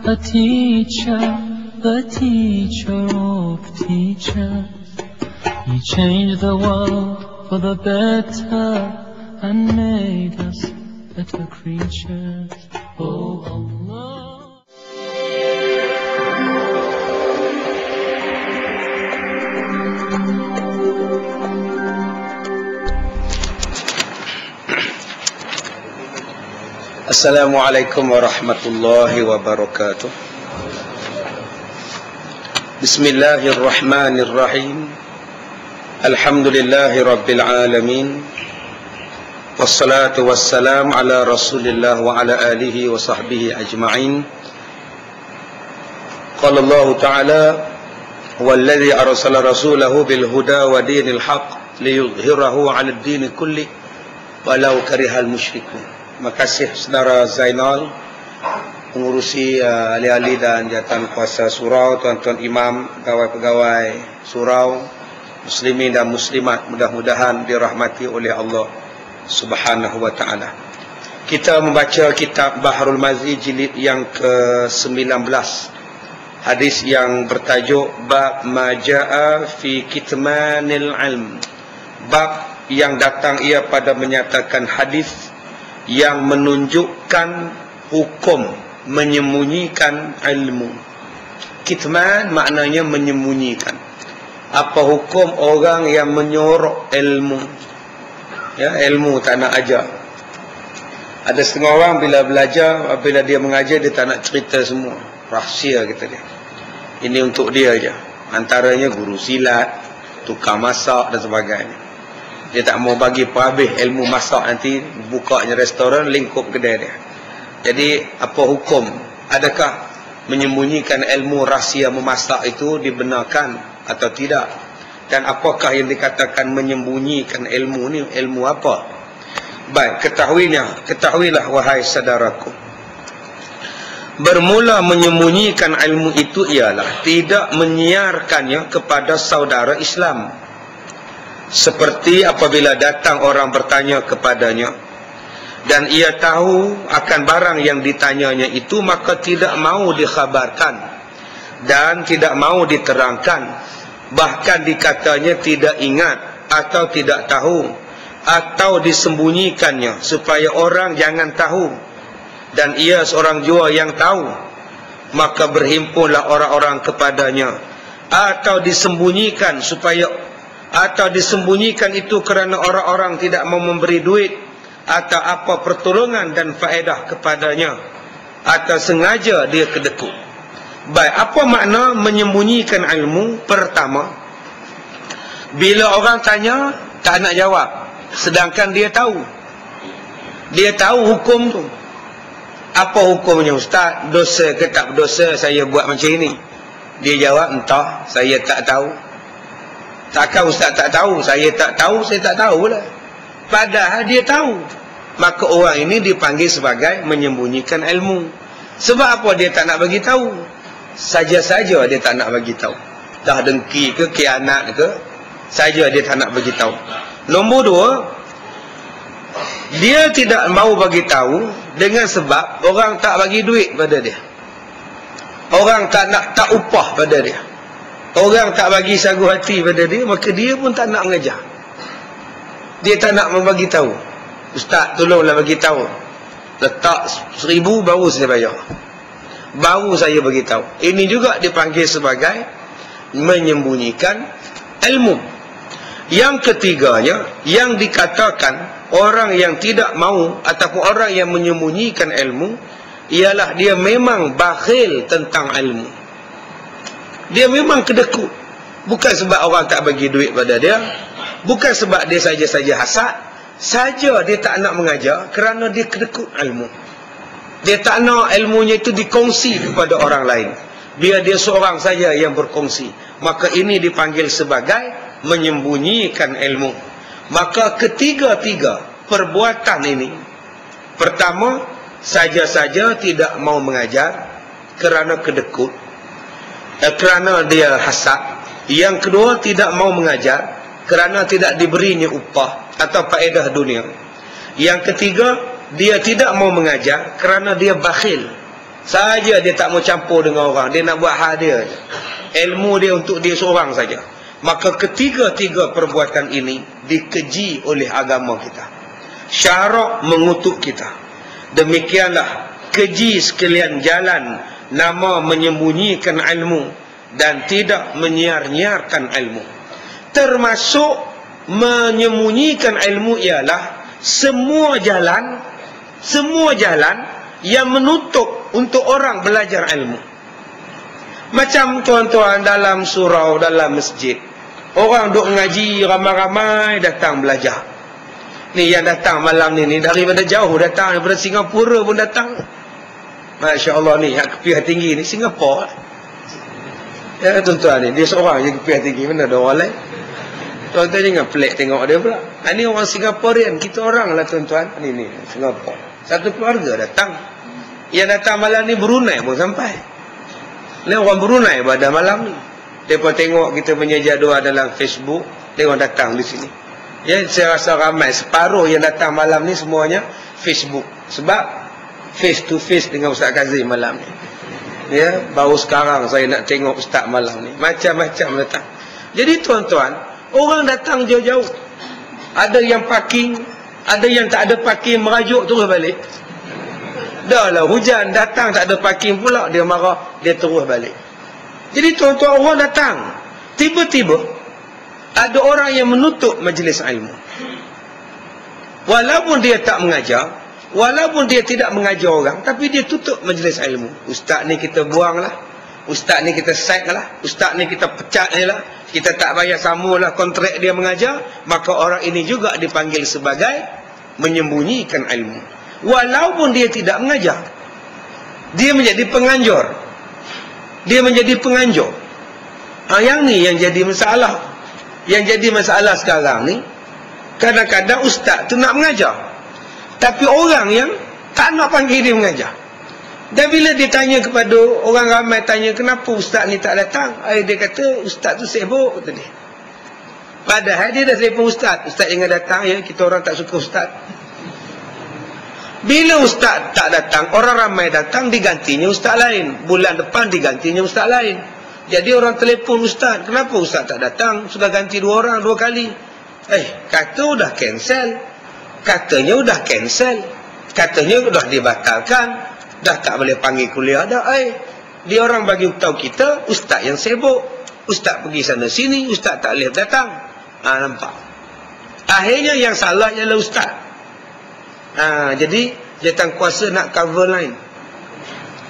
a teacher, the teacher of teachers. He changed the world for the better and made us better creatures. Oh Allah. Assalamualaikum warahmatullahi wabarakatuh. Bismillahirrahmanirrahim. Alhamdulillahi rabbil alamin. Wassalatu wassalamu ala rasulillah wa ala alihi wa sahbihi ajma'in. Qala Allah ta'ala, walladhi arsala rasulahu bil huda wa dinil haqq liyudhhirahu 'ala ad-din kulli walau karihal musyrikun. Terima kasih saudara Zainal, pengurusi ahli-ahli dan jawatan kuasa surau, tuan-tuan imam, pegawai-pegawai surau, muslimin dan muslimat, mudah-mudahan dirahmati oleh Allah Subhanahu wa taala. Kita membaca kitab Bahrul Mazi jilid yang ke-19. Hadis yang bertajuk Bab ma jaa fi kitmanil ilm. Bab yang datang ia pada menyatakan hadis yang menunjukkan hukum menyembunyikan ilmu. Kitman maknanya menyembunyikan. Apa hukum orang yang menyorok ilmu? Ya, ilmu tak nak ajar. Ada setengah orang bila belajar, bila dia mengajar dia tak nak cerita semua. Rahsia kata dia. Ini untuk dia aja. Antaranya guru silat, tukang masak dan sebagainya. Dia tak mau bagi perhabis ilmu masak, nanti bukanya restoran lingkup kedai dia. Jadi apa hukum? Adakah menyembunyikan ilmu rahsia memasak itu dibenarkan atau tidak? Dan apakah yang dikatakan menyembunyikan ilmu ni? Ilmu apa? Baik, ketahuilah wahai saudaraku. Bermula menyembunyikan ilmu itu ialah tidak menyiarkannya kepada saudara Islam. Seperti apabila datang orang bertanya kepadanya dan ia tahu akan barang yang ditanyanya itu, maka tidak mau dikhabarkan dan tidak mau diterangkan, bahkan dikatanya tidak ingat atau tidak tahu, atau disembunyikannya supaya orang jangan tahu, dan ia seorang jua yang tahu, maka berhimpunlah orang-orang kepadanya, atau disembunyikan itu kerana orang-orang tidak mau memberi duit atau apa pertolongan dan faedah kepadanya, atau sengaja dia kedekut. Baik, apa makna menyembunyikan ilmu? Pertama, bila orang tanya tak nak jawab, sedangkan dia tahu hukum tu. Apa hukumnya ustaz? Dosa ke tak berdosa saya buat macam ini? Dia jawab, entah, saya tak tahu. Takkan ustaz tak tahu? Saya tak tahu lah. Padahal dia tahu. Maka orang ini dipanggil sebagai menyembunyikan ilmu. Sebab apa dia tak nak bagi tahu? Saja-saja dia tak nak bagi tahu. Dah dengki ke, khianat ke, saja dia tak nak bagi tahu. Nombor dua, dia tidak mau bagi tahu dengan sebab orang tak bagi duit pada dia. Orang tak upah pada dia. Orang tak bagi sagu hati pada dia, maka dia pun tak nak mengajar. Dia tak nak membagi tahu. Ustaz, tolonglah bagi tahu. Letak 1,000 baru saya bayar. Baru saya bagi tahu. Ini juga dipanggil sebagai menyembunyikan ilmu. Yang ketiganya, yang dikatakan orang yang tidak mau ataupun orang yang menyembunyikan ilmu ialah dia memang bakhil tentang ilmu. Dia memang kedekut. Bukan sebab orang tak bagi duit pada dia, bukan sebab dia saja-saja hasad, saja dia tak nak mengajar kerana dia kedekut ilmu. Dia tak nak ilmunya itu dikongsi kepada orang lain, biar dia seorang saja yang berkongsi. Maka ini dipanggil sebagai menyembunyikan ilmu. Maka ketiga-tiga perbuatan ini, pertama, saja-saja tidak mau mengajar kerana kedekut, kerana dia hasad. Yang kedua, tidak mau mengajar kerana tidak diberinya upah atau faedah dunia. Yang ketiga, dia tidak mau mengajar kerana dia bakhil. Saja dia tak mau campur dengan orang. Dia nak buat hal dia. Ilmu dia untuk dia seorang saja. Maka ketiga-tiga perbuatan ini dikeji oleh agama kita. Syarak mengutuk kita. Demikianlah keji sekalian jalan nama menyembunyikan ilmu dan tidak menyiar-nyiarkan ilmu. Termasuk menyembunyikan ilmu ialah semua jalan yang menutup untuk orang belajar ilmu. Macam tuan-tuan dalam surau, dalam masjid, orang duk ngaji, ramai-ramai datang belajar. Ni yang datang malam ni daripada jauh datang, daripada Singapura pun datang. Masya Allah ni, yang kepiah tinggi ni Singapura. Ya tuan-tuan ni, dia seorang je kepiah tinggi, mana ada orang lain. Tuan-tuan jangan pelik tengok dia pula. Ni orang Singaporean, kita orang lah tuan-tuan. Ni Singapura. Satu keluarga datang. Yang datang malam ni Brunei pun sampai. Ni orang Brunei pada malam ni. Mereka tengok kita punya jadual dalam Facebook, mereka datang di sini. Ya, saya rasa ramai. Separuh yang datang malam ni semuanya Facebook. Sebab face to face dengan Ustaz Kazim malam ni. Ya, baru sekarang saya nak tengok Ustaz malam ni. Macam-macam datang. Jadi tuan-tuan, orang datang jauh-jauh. Ada yang parking, ada yang tak ada parking, merajuk terus balik. Dah lah hujan, datang tak ada parking pula, dia marah, dia terus balik. Jadi tuan-tuan, orang datang, tiba-tiba ada orang yang menutup majlis ilmu. Walaupun dia tak mengajar, walaupun dia tidak mengajar orang, tapi dia tutup majlis ilmu. Ustaz ni kita buang lah, ustaz ni kita sack lah, ustaz ni kita pecat lah, kita tak bayar samalah kontrak dia mengajar. Maka orang ini juga dipanggil sebagai menyembunyikan ilmu. Walaupun dia tidak mengajar, dia menjadi penganjur. Dia menjadi penganjur. Yang ni yang jadi masalah. Yang jadi masalah sekarang ni, kadang-kadang ustaz tu nak mengajar, tapi orang yang tak nak panggil dia mengajar. Dan bila dia tanya kepada orang ramai, tanya kenapa ustaz ni tak datang, dia kata ustaz tu sibuk, kata dia. Padahal dia dah telefon ustaz, ustaz jangan datang ya, kita orang tak suka ustaz. Bila ustaz tak datang, orang ramai datang, digantinya ustaz lain. Bulan depan digantinya ustaz lain. Jadi orang telefon ustaz, kenapa ustaz tak datang? Sudah ganti 2 orang 2 kali. Kata udah cancel. Katanya udah cancel. Katanya udah dibatalkan. Dah tak boleh panggil kuliah dah. Dia orang bagi tahu kita, ustaz yang sibuk. Ustaz pergi sana sini, ustaz tak boleh datang. Nampak. Akhirnya yang salah ialah ustaz. Jadi jawatan kuasa nak cover line.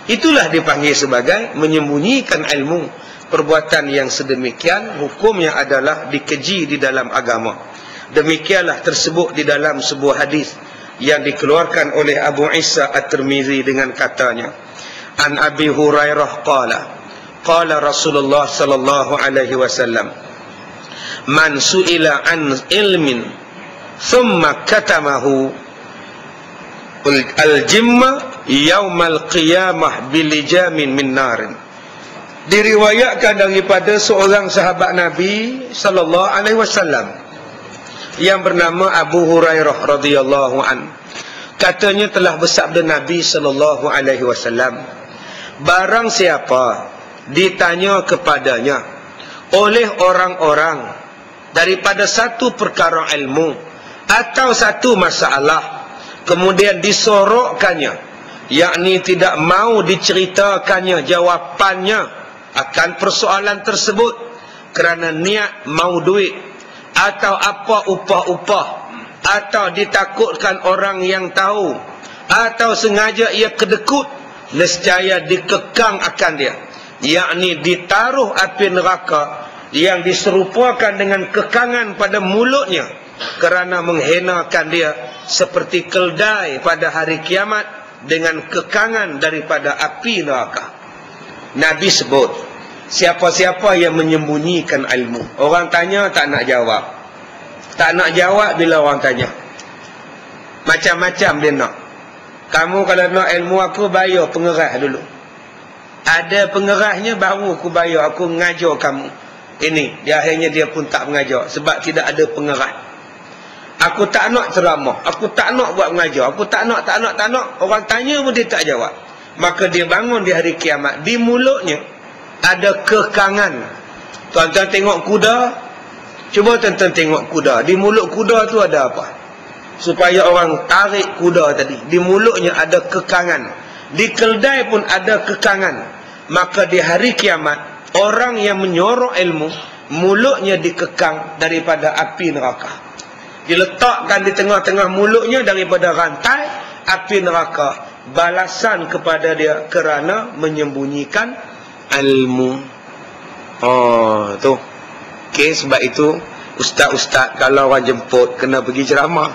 Itulah dipanggil sebagai menyembunyikan ilmu. Perbuatan yang sedemikian hukumnya adalah dikeji di dalam agama. Demikianlah tersebut di dalam sebuah hadis yang dikeluarkan oleh Abu Isa At-Tirmizi dengan katanya, An Abi Hurairah qala Rasulullah sallallahu alaihi wasallam, man su'ila an ilmin thumma katamahu al-jimma yaumal qiyamah bilijamin min narin. Diriwayatkan daripada seorang sahabat Nabi sallallahu alaihi wasallam yang bernama Abu Hurairah radhiyallahu an. Katanya telah bersabda Nabi sallallahu alaihi wasallam, barang siapa ditanya kepadanya oleh orang-orang daripada satu perkara ilmu atau satu masalah, kemudian disorokkannya, yakni tidak mau diceritakannya jawapannya akan persoalan tersebut kerana niat mau duit atau apa upah-upah, atau ditakutkan orang yang tahu, atau sengaja ia kedekut, nescaya dikekang akan dia, yakni ditaruh api neraka yang diserupakan dengan kekangan pada mulutnya kerana menghenakan dia, seperti keldai pada hari kiamat dengan kekangan daripada api neraka. Nabi sebut, siapa-siapa yang menyembunyikan ilmu. Orang tanya tak nak jawab. Tak nak jawab bila orang tanya. Macam-macam dia nak. Kamu kalau nak ilmu aku, bayar pengerah dulu. Ada pengerahnya baru aku bayar, aku mengajar kamu. Ini, dia akhirnya dia pun tak mengajar sebab tidak ada pengerah. Aku tak nak ceramah, aku tak nak buat mengajar, aku tak nak. Orang tanya pun dia tak jawab. maka dia bangun di hari kiamat. Di mulutnya ada kekangan. Tuan-tuan tengok kuda, cuba tuan-tuan tengok kuda. Di mulut kuda tu ada apa? Supaya orang tarik kuda tadi. Di mulutnya ada kekangan. Di keldai pun ada kekangan. Maka di hari kiamat, orang yang menyorok ilmu, mulutnya dikekang daripada api neraka. Diletakkan di tengah-tengah mulutnya daripada rantai api neraka. Balasan kepada dia kerana menyembunyikan ilmu. Oh, tu. Okey, sebab itu ustaz-ustaz kalau orang jemput kena pergi ceramah.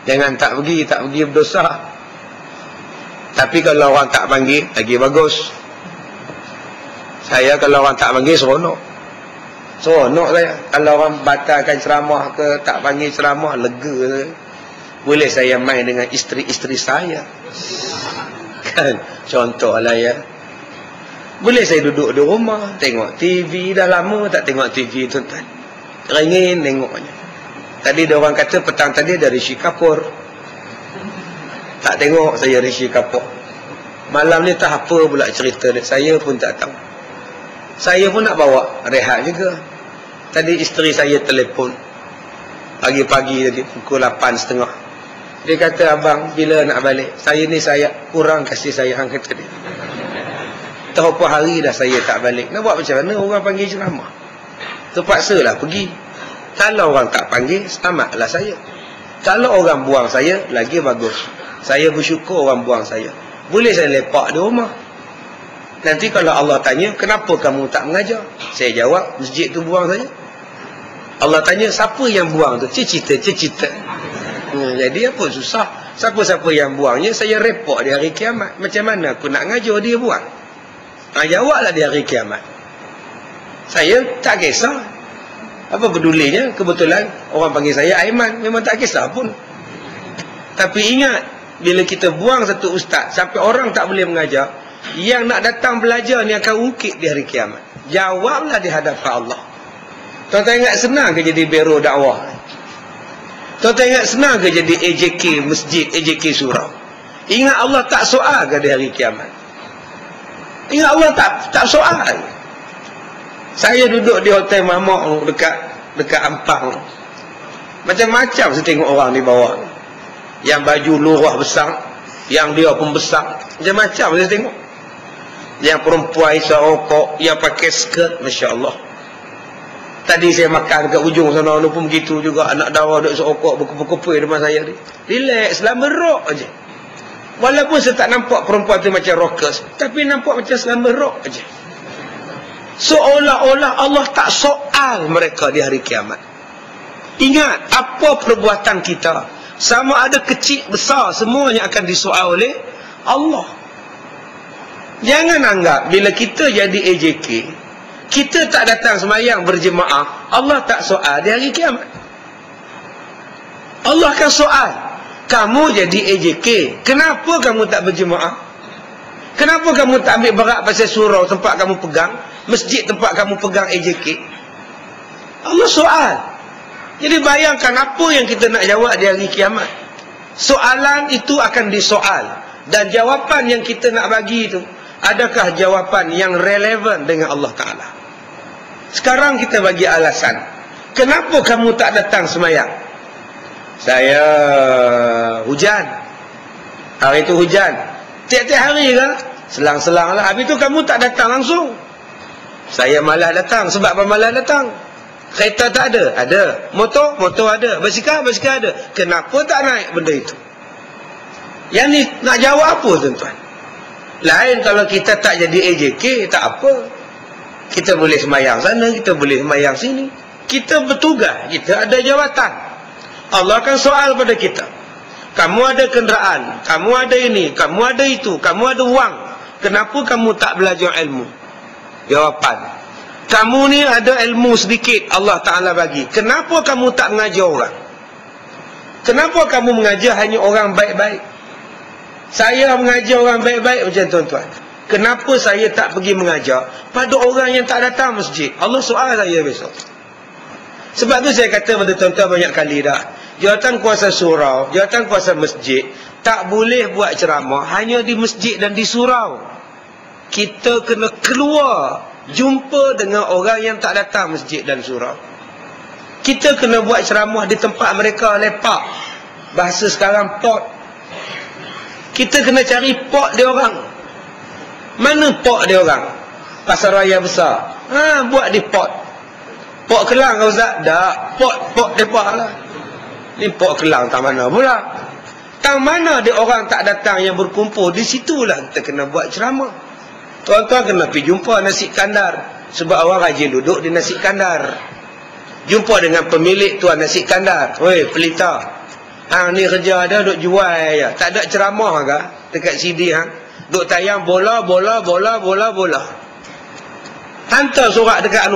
Jangan tak pergi berdosa. Tapi kalau orang tak panggil lagi bagus. Saya kalau orang tak panggil seronok. Seronok saya. Kalau orang batalkan ceramah ke tak panggil ceramah, lega. Boleh saya main dengan isteri-isteri saya. Kan? Contohlah ya. Boleh saya duduk di rumah, tengok TV. Dah lama tak tengok TV, tuan-tuan. Ringin tengoknya. Tadi ada orang kata petang tadi ada Rishi Kapoor. Tak tengok saya Rishi Kapoor. Malam ni tak apa pula cerita dia. Saya pun tak tahu. Saya pun nak bawa rehat juga. Tadi isteri saya telefon. Pagi-pagi tadi pukul 8.30. Dia kata, abang bila nak balik? Saya ni saya kurang kasih sayang, kata dia. Tahu apa hari dah saya tak balik. Nak buat macam mana? Orang panggil ceramah. Terpaksalah pergi. Kalau orang tak panggil, selamatlah saya. Kalau orang buang saya, lagi bagus. Saya bersyukur orang buang saya. Boleh saya lepak di rumah. Nanti kalau Allah tanya, kenapa kamu tak mengajar? Saya jawab, masjid tu buang saya. Allah tanya, siapa yang buang tu? Cicita. Jadi apa susah? Siapa-siapa yang buangnya, saya report di hari kiamat. Macam mana aku nak ngajar dia buang? Jawablah di hari kiamat. Saya tak kisah. Apa pedulinya? Kebetulan orang panggil saya Aiman. Memang tak kisah pun. Tapi ingat, bila kita buang satu ustaz sampai orang tak boleh mengajar, yang nak datang belajar ni akan ungkit di hari kiamat. Jawablah di hadapan Allah. Tuan-tuan ingat senang ke jadi biro dakwah? Tuan-tuan ingat senang ke jadi AJK masjid, AJK surau? Ingat Allah tak soal ke di hari kiamat? Ingat Allah tak soal. Saya duduk di hotel Mamak dekat Ampang. Macam-macam saya tengok orang di bawah. Yang baju lurah besar, yang dia pun besar. Macam-macam saya tengok. Yang perempuan isap rokok, yang pakai skirt, Masya Allah. Tadi saya makan dekat ujung sana pun begitu juga. Anak darah duduk isap rokok, berkumpul-kumpul depan saya ni. Relax, selama rock aja. Walaupun saya tak nampak perempuan tu macam rockers, tapi nampak macam selama rock aja. Seolah-olah Allah tak soal mereka di hari kiamat. Ingat, apa perbuatan kita, sama ada kecil besar, semuanya akan disoal oleh Allah. Jangan anggap bila kita jadi AJK, kita tak datang sembahyang berjemaah, Allah tak soal di hari kiamat. Allah akan soal. Kamu jadi AJK, kenapa kamu tak berjemaah? Kenapa kamu tak ambil berat pasal surau tempat kamu pegang, masjid tempat kamu pegang AJK? Allah soal. Jadi bayangkan apa yang kita nak jawab di hari kiamat. Soalan itu akan disoal. Dan jawapan yang kita nak bagi itu, adakah jawapan yang relevan dengan Allah Ta'ala? Sekarang kita bagi alasan. Kenapa kamu tak datang sembahyang? Saya hujan. Hari itu hujan. Tiap-tiap hari ke? Selang-selang lah. Habis tu kamu tak datang langsung. Saya malas datang. Sebab apa malas datang? Kereta tak ada? Ada. Motor ada. Basikal ada. Kenapa tak naik benda itu? Yang ni nak jawab apa, tuan-tuan? Lain kalau kita tak jadi AJK, tak apa. Kita boleh sembahyang sana, kita boleh sembahyang sini. Kita bertugas, kita ada jawatan. Allah akan soal pada kita. Kamu ada kenderaan, kamu ada ini, kamu ada itu, kamu ada wang. Kenapa kamu tak belajar ilmu? Jawapan, kamu ni ada ilmu sedikit Allah Ta'ala bagi. Kenapa kamu tak mengajar orang? Kenapa kamu mengajar hanya orang baik-baik? Saya mengajar orang baik-baik macam tuan-tuan. Kenapa saya tak pergi mengajar pada orang yang tak datang masjid? Allah soal saya besok. Sebab tu saya kata pada tuan-tuan banyak kali dah, jawatan kuasa surau, jawatan kuasa masjid, tak boleh buat ceramah hanya di masjid dan di surau. Kita kena keluar jumpa dengan orang yang tak datang masjid dan surau. Kita kena buat ceramah di tempat mereka lepak. Bahasa sekarang pot. Kita kena cari pot dia orang. Mana pot dia orang? Pasar raya besar. Buat di pot. Pot Kelang ke Ustaz? Tak. Pot depa lah. Ni pot Kelang tak mana pula. Tak mana dia orang tak datang yang berkumpul. Di situlah kita kena buat ceramah. Tuan-tuan kena pergi jumpa nasi kandar. Sebab orang rajin duduk di nasi kandar. Jumpa dengan pemilik tuan nasi kandar. Weh, pelita. Ni kerja ada duk jual je. Tak ada ceramah ke dekat CD duk tayang bola. Hantar surat dekat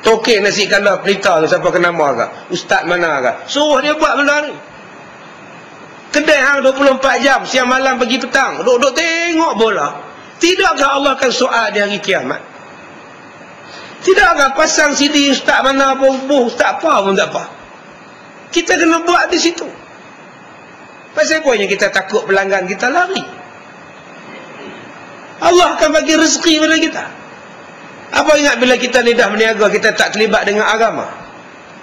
tokek nasi kandar pelita tu siapa kena nama ke? Ustaz mana ke? Suruh dia buat benda ni. Kedai 24 jam, siang malam pagi petang, duk tengok bola. Tidakkah Allah akan soal di hari kiamat? Tidakkah pasang CD ustaz mana pun, ustaz apa pun tak apa. Kita kena buat di situ. Pasal apa yang kita takut pelanggan kita lari? Allah akan bagi rezeki pada kita. Apa ingat bila kita lidah meniaga, kita tak terlibat dengan agama,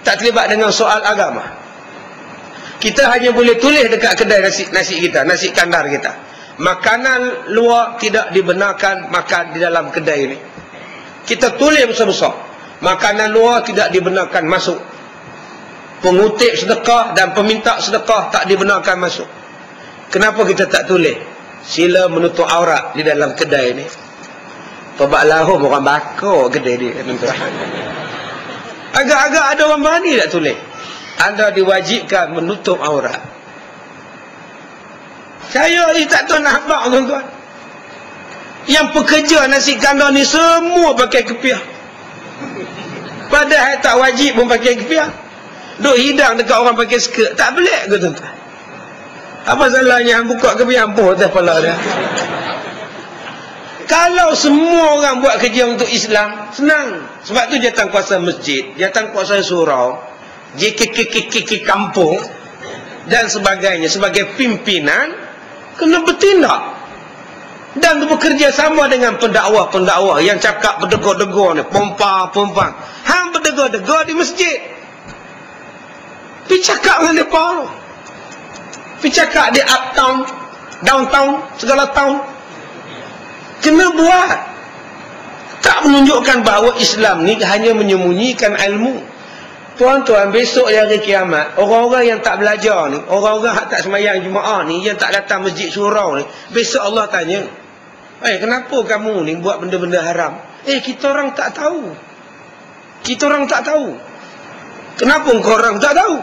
tak terlibat dengan soal agama. Kita hanya boleh tulis dekat kedai nasi kita, nasi kandar kita, makanan luar tidak dibenarkan makan di dalam kedai ini. Kita tulis besar-besar, makanan luar tidak dibenarkan masuk. Pengutip sedekah dan peminta sedekah tak dibenarkan masuk. Kenapa kita tak tulis? Sila menutup aurat di dalam kedai ini. Tobak lahum orang bakar kedai dia. Agak-agak ada orang berani tak tulis? Anda diwajibkan menutup aurat. Saya ni tak tahu nak habak, tuan-tuan. Yang pekerja nasi kandar ni semua pakai kepiah. Padahal tak wajib pun pakai kepiah. Duk hidang dekat orang pakai skirt. Tak pelik ke, tuan-tuan? Apa salahnya buka kepiah pun atas kepala dia? Kalau semua orang buat kerja untuk Islam, senang. Sebab tu jawatankuasa masjid, jawatankuasa surau, JKK kampung dan sebagainya sebagai pimpinan kena bertindak dan bekerja sama dengan pendakwah-pendakwah yang cakap berdegur-degur ni, pompa. Hang berdegur-degur di masjid. Pergi cakap dengan mereka. Pergi cakap di uptown, downtown, segala town. Kena buat. Tak menunjukkan bahawa Islam ni hanya menyembunyikan ilmu. Tuan-tuan, besok di hari kiamat, orang-orang yang tak belajar ni, orang-orang yang tak sembahyang Jumaat ni, yang tak datang masjid surau ni, besok Allah tanya, kenapa kamu ni buat benda-benda haram? Kita orang tak tahu. Kita orang tak tahu. Kenapa engkau orang tak tahu?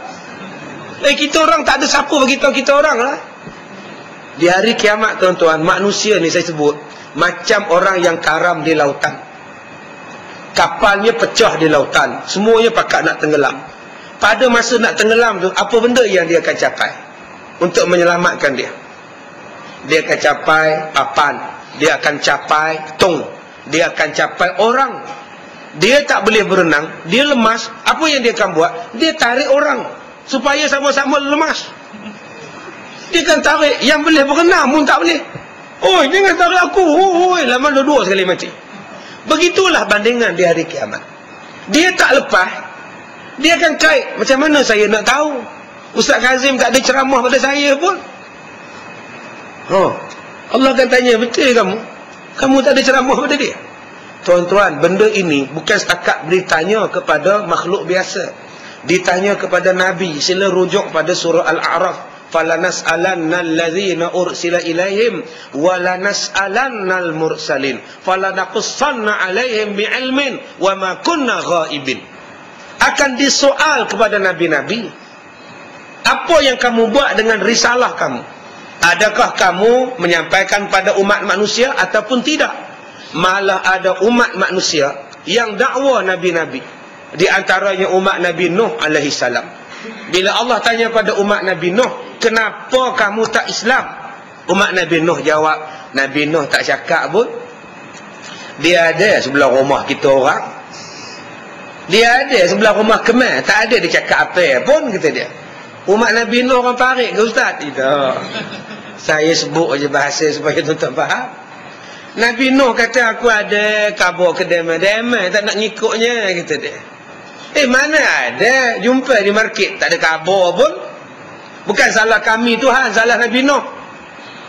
Kita orang tak ada siapa beritahu kita orang lah. Di hari kiamat, tuan-tuan, manusia ni saya sebut macam orang yang karam di lautan. Kapalnya pecah di lautan, semuanya pakat nak tenggelam. Pada masa nak tenggelam tu, apa benda yang dia akan capai untuk menyelamatkan dia? Dia akan capai papan, dia akan capai tong, dia akan capai orang. Dia tak boleh berenang, dia lemas. Apa yang dia akan buat? Dia tarik orang supaya sama-sama lemas. Dia akan tarik. Yang boleh berenang pun tak boleh. Jangan tarik aku. Lama dua sekali mati. Begitulah bandingan di hari kiamat. Dia tak lepas, dia akan kait. Macam mana saya nak tahu? Ustaz Kazim tak ada ceramah pada saya pun. Allah akan tanya, betul kamu? Kamu tak ada ceramah pada dia? Tuan-tuan, benda ini bukan setakat ditanya kepada makhluk biasa. Ditanya kepada Nabi. Sila rujuk pada surah Al-A'raf. فَلَنَسْأَلَنَّ الَّذِينَ أُرْسِلَ إِلَيْهِمْ وَلَنَسْأَلَنَّ الْمُرْسَلِينَ فَلَنَقُصَّنَّ عَلَيْهِمْ بِعِلْمٍ وَمَا كُنَّا غَائِبِينَ. Akan disoal kepada Nabi-Nabi, apa yang kamu buat dengan risalah kamu? Adakah kamu menyampaikan pada umat manusia ataupun tidak? Malah ada umat manusia yang dakwa Nabi-Nabi. Di antaranya umat Nabi Nuh alaihi salam. Bila Allah tanya pada umat Nabi Nuh, kenapa kamu tak Islam? Umat Nabi Nuh jawab, Nabi Nuh tak cakap pun. Dia ada sebelah rumah kita orang. Dia ada sebelah rumah Kemal. Tak ada dia cakap apa pun, kata dia. Umat Nabi Nuh orang parik ke Ustaz? Tidak. Saya sebut aja bahasa supaya tuan-tuan faham. Nabi Nuh kata aku ada kabar kedamai-damai, tak nak ngikutnya, kata dia. Mana ada, jumpa di market tak ada kabar pun. Bukan salah kami Tuhan, salah Nabi Nuh.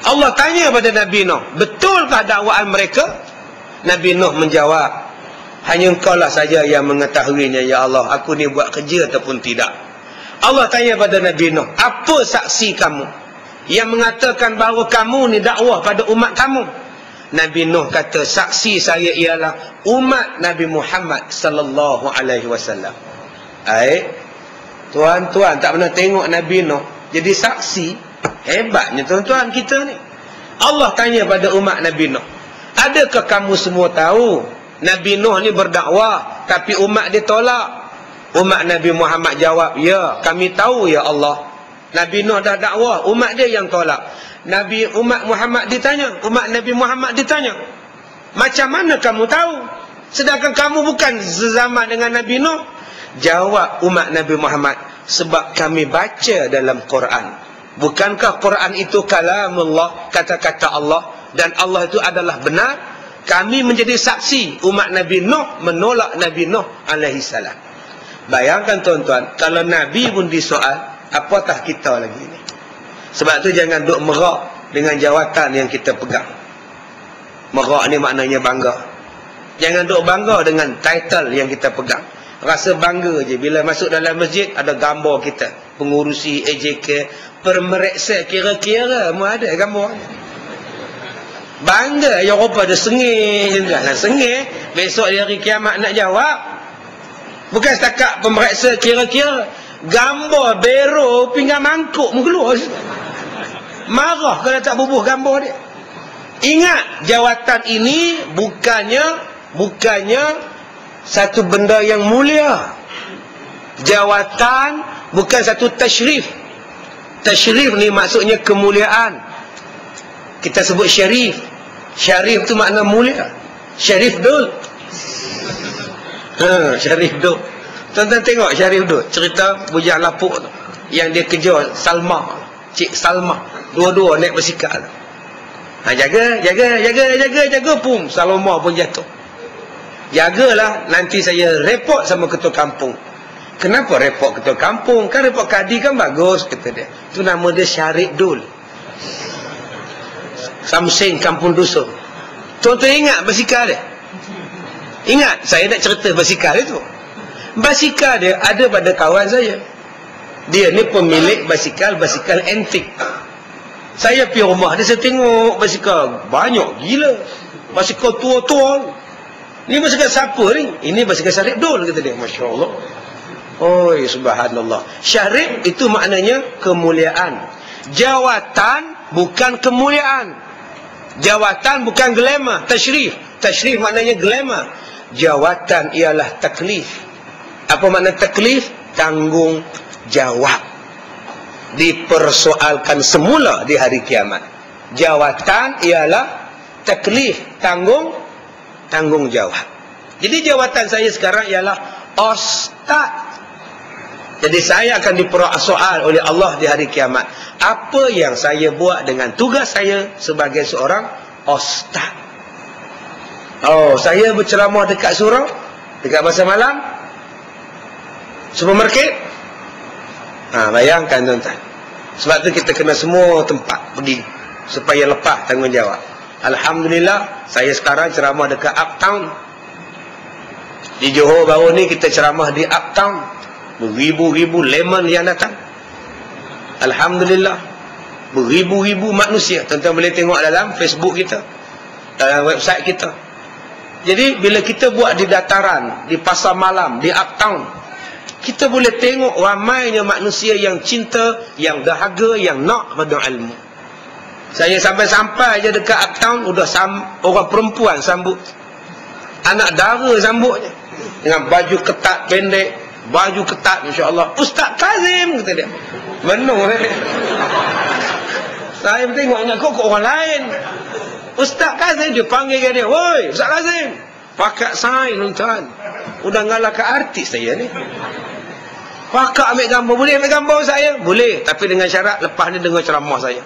Allah tanya pada Nabi Nuh, betulkah dakwaan mereka? Nabi Nuh menjawab, hanya engkau lah saja yang mengetahuinya ya Allah, aku ni buat kerja ataupun tidak. Allah tanya pada Nabi Nuh, apa saksi kamu yang mengatakan bahawa kamu ni dakwah pada umat kamu? Nabi Nuh kata, saksi saya ialah umat Nabi Muhammad sallallahu alaihi wasallam. Tuan-tuan tak pernah tengok Nabi Nuh jadi saksi. Hebatnya tuan-tuan kita ni. Allah tanya pada umat Nabi Nuh, adakah kamu semua tahu Nabi Nuh ni berdakwah tapi umat dia tolak? Umat Nabi Muhammad jawab, ya, kami tahu ya Allah. Nabi Nuh dah dakwah, umat dia yang tolak. Umat Muhammad ditanya, umat Nabi Muhammad ditanya, macam mana kamu tahu sedangkan kamu bukan sezaman dengan Nabi Nuh? Jawab umat Nabi Muhammad, sebab kami baca dalam Quran. Bukankah Quran itu kalamullah, kata-kata Allah, dan Allah itu adalah benar? Kami menjadi saksi umat Nabi Nuh menolak Nabi Nuh alaihi salam. Bayangkan tuan-tuan, kalau Nabi pun disoal, apatah kita lagi ni? Sebab tu jangan duk merak dengan jawatan yang kita pegang. Merak ni maknanya bangga. Jangan duk bangga dengan title yang kita pegang. Rasa bangga je bila masuk dalam masjid ada gambar kita, pengurusi AJK, pemeriksa kira-kira mu ada gambar. Bangga yang rupa ada sengih je lah. Sengih besok di hari kiamat nak jawab. Bukan setakat pemeriksa kira-kira, gambar bero pinggan mangkuk mu keluar. Marah kalau tak bubuh gambar dia. Ingat, jawatan ini bukannya satu benda yang mulia. Jawatan bukan satu tasyrif. Tasyrif ni maksudnya kemuliaan. Kita sebut syarif. Syarif tu makna mulia. Syarif Dul. Syarif Dul. Tuan-tuan tengok Syarif Dul, cerita bujang lapuk tu yang dia kejar Salma, Cik Salma, dua-dua naik basikal. Jaga, pum, Salma pun jatuh. Jagalah, nanti saya report sama ketua kampung. Kenapa report ketua kampung? Kan report kadi kan bagus, kata dia. Itu nama dia Syarif Dul. Samsing Kampung Dusun. Tuan-tuan ingat basikal dia? Ingat, saya nak cerita basikal itu. Basikal dia ada pada kawan saya. Dia ni pemilik basikal antik. Saya pergi rumah dia, saya tengok basikal banyak gila. Basikal tua-tua. Ni basikal siapa ni? Ini basikal Syarif Dul, kata dia. Masya Allah. Oi, subhanallah. Syarif itu maknanya kemuliaan. Jawatan bukan kemuliaan. Jawatan bukan glamour, tasyrif. Tasyrif maknanya glamour. Jawatan ialah taklif. Apa makna taklif? Tanggung jawab. Dipersoalkan semula di hari kiamat. Jawatan ialah taklif, tanggung jawab. Jadi jawatan saya sekarang ialah ustaz. Jadi saya akan dipersoal oleh Allah di hari kiamat. Apa yang saya buat dengan tugas saya sebagai seorang ustaz? Oh, saya berceramah dekat surau, dekat masa malam, supermarket. Bayangkan tuan-tuan. Sebab tu kita kena semua tempat pergi supaya lepas tanggungjawab. Alhamdulillah, saya sekarang ceramah dekat Uptown. Di Johor baru ni kita ceramah di Uptown. Beribu-ribu lemon yang datang. Alhamdulillah. Beribu-ribu manusia. Tuan-tuan boleh tengok dalam Facebook kita, dalam website kita. Jadi bila kita buat di dataran, di pasar malam, di Uptown, kita boleh tengok ramainya manusia yang cinta, yang dahaga, yang nak pada ilmu. Saya sampai-sampai je dekat Uptown, udah orang perempuan sambut. Anak dara sambutnya. Dengan baju ketat pendek, baju ketat, insya-Allah. Ustaz Kazim, kata dia. Menung dia. Saya tengok ingat kok orang lain. Ustaz Kazim, dia panggil dia. Woi, Ustaz Kazim. Pakak sain, tuan. Udah ngalahkan artis saya ni. Pakak ambil gambar. Boleh ambil gambar saya? Boleh. Tapi dengan syarat lepas ni dengar ceramah saya.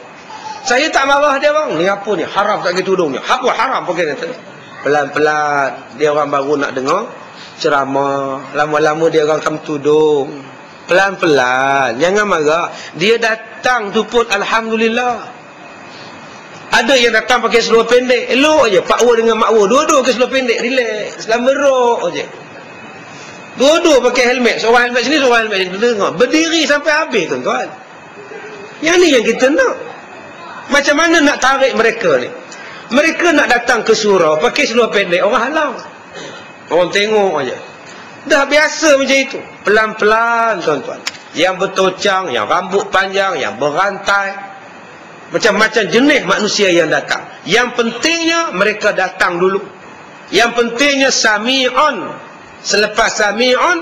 Saya tak marah dia bang. Ni apa ni? Haram tak pakai tudung ni. Apa haram pakai ni? Pelan-pelan dia orang baru nak dengar ceramah. Lama-lama dia orang kam tudung. Pelan-pelan. Jangan marah. Dia datang tu pun alhamdulillah. Ada yang datang pakai seluar pendek. Elok je. Pak Wa dengan Mak Wa. Dua-dua pakai seluar pendek. Relax. Selama rok je. Dua-dua pakai helmet. Seorang helmet sini, seorang helmet sini. Dengar. Berdiri sampai habis tuan-tuan. Yang ni yang kita nak. Macam mana nak tarik mereka ni? Mereka nak datang ke surau pakai seluar pendek, orang halang. Orang tengok aja. Dah biasa macam itu. Pelan-pelan tuan-tuan. Yang bertocang, yang rambut panjang, yang berantai. Macam-macam jenis manusia yang datang. Yang pentingnya mereka datang dulu. Yang pentingnya sami'un. Selepas sami'un,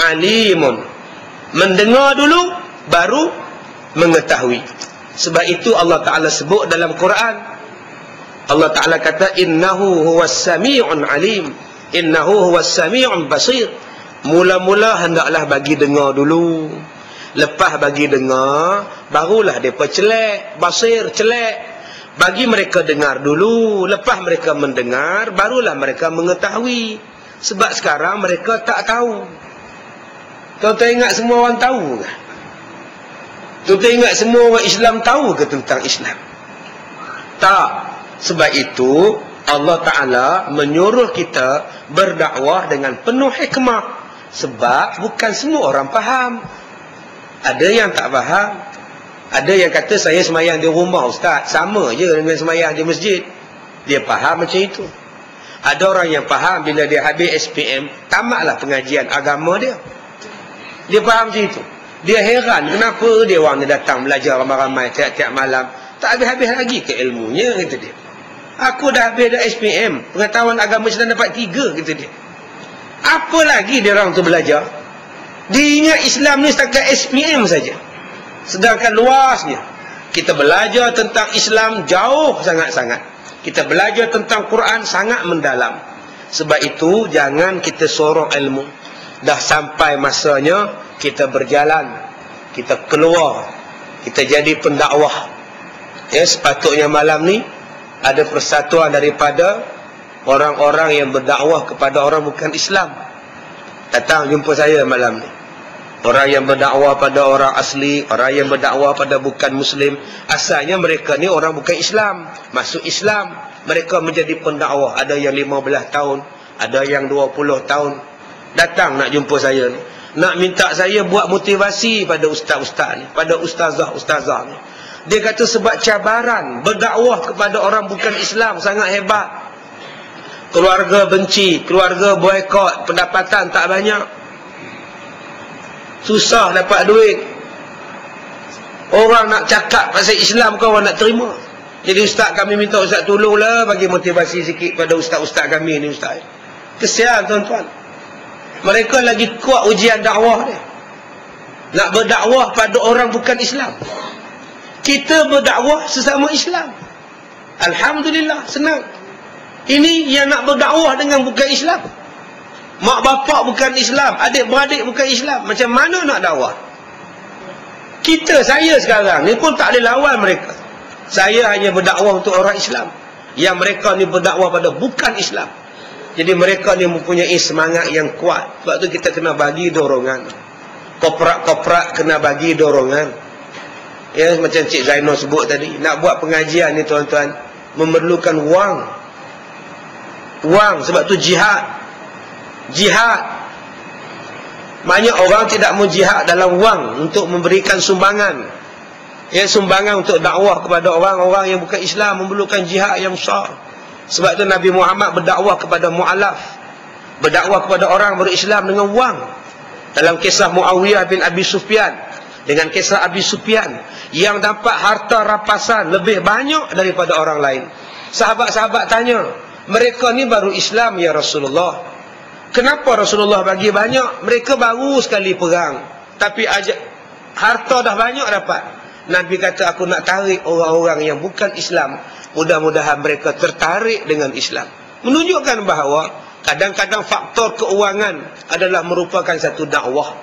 alimun. Mendengar dulu, baru mengetahui. Sebab itu Allah Ta'ala sebut dalam Quran. Allah Ta'ala kata, innahu huwas sami'un alim. Innahu huwas sami'un basir. Mula-mula hendaklah bagi dengar dulu. Lepas bagi dengar, barulah mereka celek. Basir, celek. Bagi mereka dengar dulu. Lepas mereka mendengar, barulah mereka mengetahui. Sebab sekarang mereka tak tahu. Tuan-tuan ingat semua orang tahu ke? Tuan-tuan ingat semua orang Islam tahu ke tentang Islam? Tak. Sebab itu Allah Ta'ala menyuruh kita berdakwah dengan penuh hikmah. Sebab bukan semua orang faham. Ada yang tak faham. Ada yang kata saya semayang di rumah Ustaz, sama je dengan semayang di masjid. Dia faham macam itu. Ada orang yang faham bila dia habis SPM, tamatlah pengajian agama dia. Dia faham macam itu. Dia heran kenapa dia orang ni datang belajar ramai-ramai tiap-tiap malam. Tak habis-habis lagi ke ilmunya, kata dia. Aku dah habis dah SPM, pengetahuan agama Islam dapat 3, kata dia. Apa lagi dia orang tu belajar? Dia ingat Islam ni setakat SPM saja. Sedangkan luasnya. Kita belajar tentang Islam jauh sangat-sangat. Kita belajar tentang Quran sangat mendalam. Sebab itu jangan kita sorong ilmu. Dah sampai masanya kita berjalan, kita keluar, kita jadi pendakwah. Ya, sepatutnya malam ni ada persatuan daripada orang-orang yang berdakwah kepada orang bukan Islam. Datang jumpa saya malam ni. Orang yang berdakwah pada orang asli, orang yang berdakwah pada bukan Muslim. Asalnya mereka ni orang bukan Islam, masuk Islam. Mereka menjadi pendakwah. Ada yang 15 tahun, ada yang 20 tahun. Datang nak jumpa saya ni. Nak minta saya buat motivasi pada ustaz-ustaz ni, pada ustazah-ustazah ni. Dia kata sebab cabaran berdakwah kepada orang bukan Islam sangat hebat. Keluarga benci, keluarga boykot, pendapatan tak banyak. Susah dapat duit. Orang nak cakap pasal Islam kau orang nak terima. Jadi ustaz kami minta ustaz tolonglah bagi motivasi sikit pada ustaz-ustaz kami ni ustaz. Kesian tuan-tuan. Mereka lagi kuat ujian dakwah dia. Nak berdakwah pada orang bukan Islam. Kita berdakwah sesama Islam. Alhamdulillah, senang. Ini yang nak berdakwah dengan bukan Islam. Mak bapak bukan Islam, adik-beradik bukan Islam. Macam mana nak dakwah? Saya sekarang ni pun tak ada lawan mereka. Saya hanya berdakwah untuk orang Islam. Yang mereka ni berdakwah pada bukan Islam. Jadi mereka ni mempunyai semangat yang kuat. Sebab tu kita kena bagi dorongan. Koprak-koprak kena bagi dorongan. Ya, macam Cik Zainal sebut tadi. Nak buat pengajian ni tuan-tuan, memerlukan wang. Wang, sebab tu jihad. Jihad. Banyak orang tidak mau jihad dalam wang untuk memberikan sumbangan. Ya, sumbangan untuk dakwah kepada orang-orang yang bukan Islam memerlukan jihad yang besar. Sebab itu Nabi Muhammad berdakwah kepada mu'alaf, berdakwah kepada orang berislam dengan wang. Dalam kisah Muawiyah bin Abi Sufyan dengan kisah Abi Sufyan yang dapat harta rapasan lebih banyak daripada orang lain. Sahabat-sahabat tanya, mereka ni baru Islam ya Rasulullah, kenapa Rasulullah bagi banyak? Mereka baru sekali perang, tapi harta dah banyak dapat. Nabi kata, aku nak tarik orang-orang yang bukan Islam, mudah-mudahan mereka tertarik dengan Islam. Menunjukkan bahawa kadang-kadang faktor keuangan adalah merupakan satu dakwah.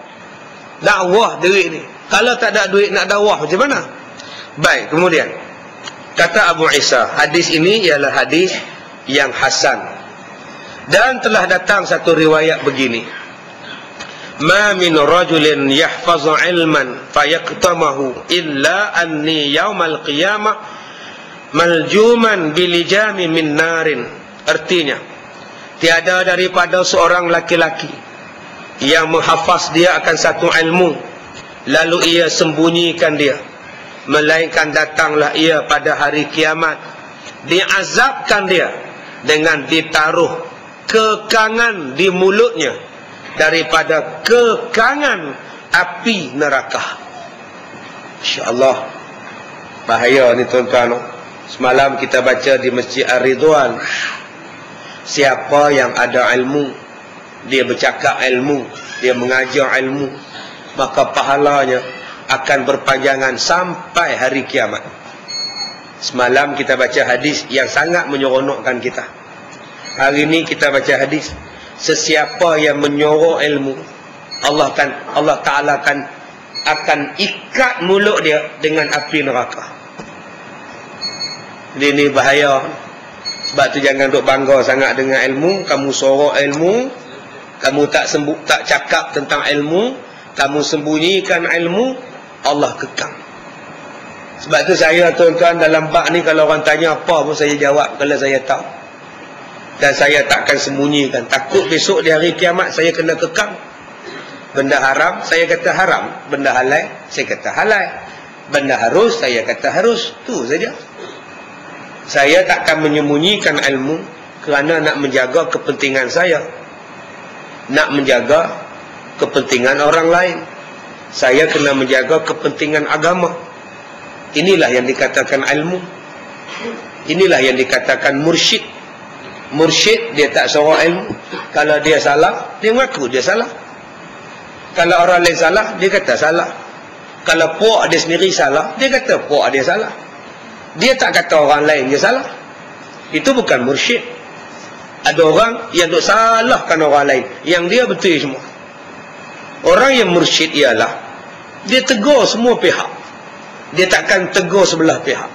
Dakwah duit ni. Kalau tak ada duit nak dakwah macam mana? Baik, kemudian kata Abu Isa, hadis ini ialah hadis yang hasan. Dan telah datang satu riwayat begini. Ma min rajulin yahfazu ilman fayaqtamahu illa anni yaumal qiyamah maljuman bilijami min narin. Artinya, tiada daripada seorang laki-laki yang menghafaz dia akan satu ilmu lalu ia sembunyikan dia, melainkan datanglah ia pada hari kiamat, diazabkan dia dengan ditaruh kekangan di mulutnya daripada kekangan api neraka. InsyaAllah bahaya ni tuan-tuan. Semalam kita baca di Masjid Ar-Ridwan, siapa yang ada ilmu, dia bercakap ilmu, dia mengajar ilmu, maka pahalanya akan berpanjangan sampai hari kiamat. Semalam kita baca hadis yang sangat menyeronokkan kita. Hari ini kita baca hadis, sesiapa yang menyorok ilmu, Allah Ta'ala akan ikat mulut dia dengan api neraka. Jadi ini bahaya. Sebab tu jangan duk bangga sangat dengan ilmu. Kamu sorok ilmu, kamu tak cakap tentang ilmu, kamu sembunyikan ilmu, Allah kekang. Sebab tu saya tuan-tuan dalam bab ni, kalau orang tanya apa pun saya jawab kalau saya tahu. Dan saya takkan sembunyikan. Takut besok di hari kiamat saya kena kekang. Benda haram saya kata haram, benda halal saya kata halal, benda harus saya kata harus. Tu saja. Saya takkan menyembunyikan ilmu kerana nak menjaga kepentingan saya, nak menjaga kepentingan orang lain. Saya kena menjaga kepentingan agama. Inilah yang dikatakan ilmu. Inilah yang dikatakan mursyid. Mursyid dia tak sorok ilmu. Kalau dia salah, dia mengaku dia salah. Kalau orang lain salah, dia kata salah. Kalau puak dia sendiri salah, dia kata puak dia salah. Dia tak kata orang lain dia salah. Itu bukan mursyid. Ada orang yang duk salahkan orang lain, yang dia betul semua. Orang yang mursyid ialah dia tegur semua pihak. Dia takkan tegur sebelah pihak.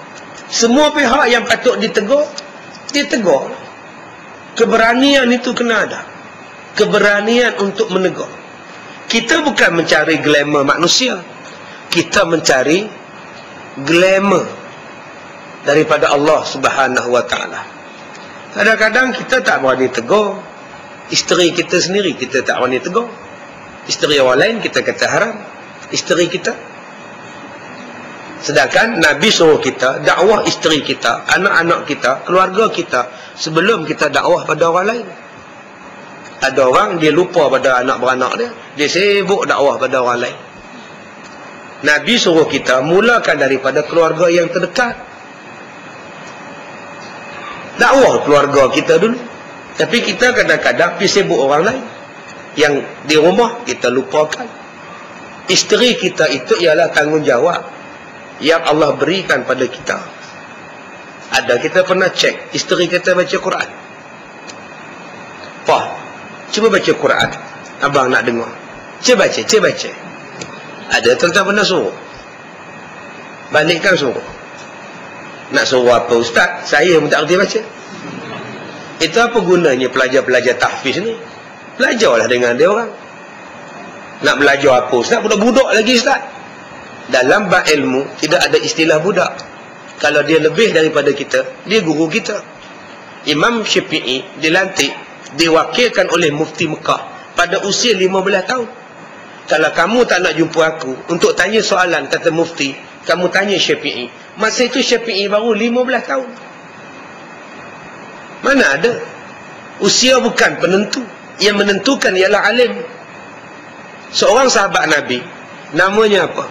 Semua pihak yang patut ditegur, dia tegur. Keberanian itu kena ada. Keberanian untuk menegur. Kita bukan mencari glamour manusia. Kita mencari glamour daripada Allah Subhanahu wa ta'ala. Kadang-kadang kita tak berani tegur. Isteri kita sendiri kita tak berani tegur. Isteri orang lain kita kata haram. Isteri kita. Sedangkan Nabi suruh kita dakwah isteri kita, anak-anak kita, keluarga kita sebelum kita dakwah pada orang lain. Ada orang dia lupa pada anak beranak dia, dia sibuk dakwah pada orang lain. Nabi suruh kita mulakan daripada keluarga yang terdekat. Dakwah keluarga kita dulu. Tapi kita kadang-kadang pergi sibuk orang lain. Yang di rumah kita lupakan. Isteri kita itu ialah tanggungjawab yang Allah berikan pada kita. Ada kita pernah cek isteri kita baca Quran. Pak, cuba baca Quran. Abang nak dengar. Cuba baca. Ada tuan-tuan pernah suruh. Balikkan suruh. Nak suruh apa ustaz? Saya pun tak kerti baca. Itu apa gunanya pelajar-pelajar tahfiz ni? Belajarlah dengan dia orang. Nak belajar apa ustaz? Budak-budak lagi ustaz. Dalam bab ilmu tidak ada istilah budak. Kalau dia lebih daripada kita, dia guru kita. Imam Syafi'i dilantik, diwakilkan oleh Mufti Mekah pada usia 15 tahun. Kalau kamu tak nak jumpa aku untuk tanya soalan, kata Mufti, kamu tanya Syafi'i. Masa itu Syafi'i baru 15 tahun. Mana ada? Usia bukan penentu. Yang menentukan ialah alim. Seorang sahabat Nabi, namanya apa?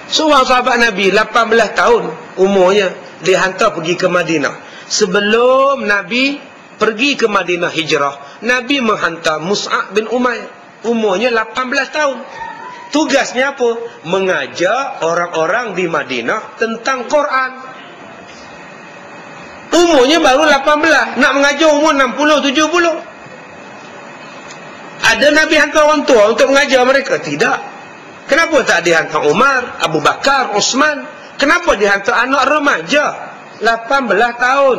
Seorang sahabat Nabi 18 tahun umurnya, dihantar pergi ke Madinah. Sebelum Nabi pergi ke Madinah hijrah, Nabi menghantar Mus'ab bin Umair, umurnya 18 tahun. Tugasnya apa? Mengajar orang-orang di Madinah tentang Quran. Umurnya baru 18, nak mengajar umur 60, 70. Ada Nabi hantar orang tua untuk mengajar mereka? Tidak. Kenapa tak dihantar Umar, Abu Bakar, Osman? Kenapa dihantar anak remaja 18 tahun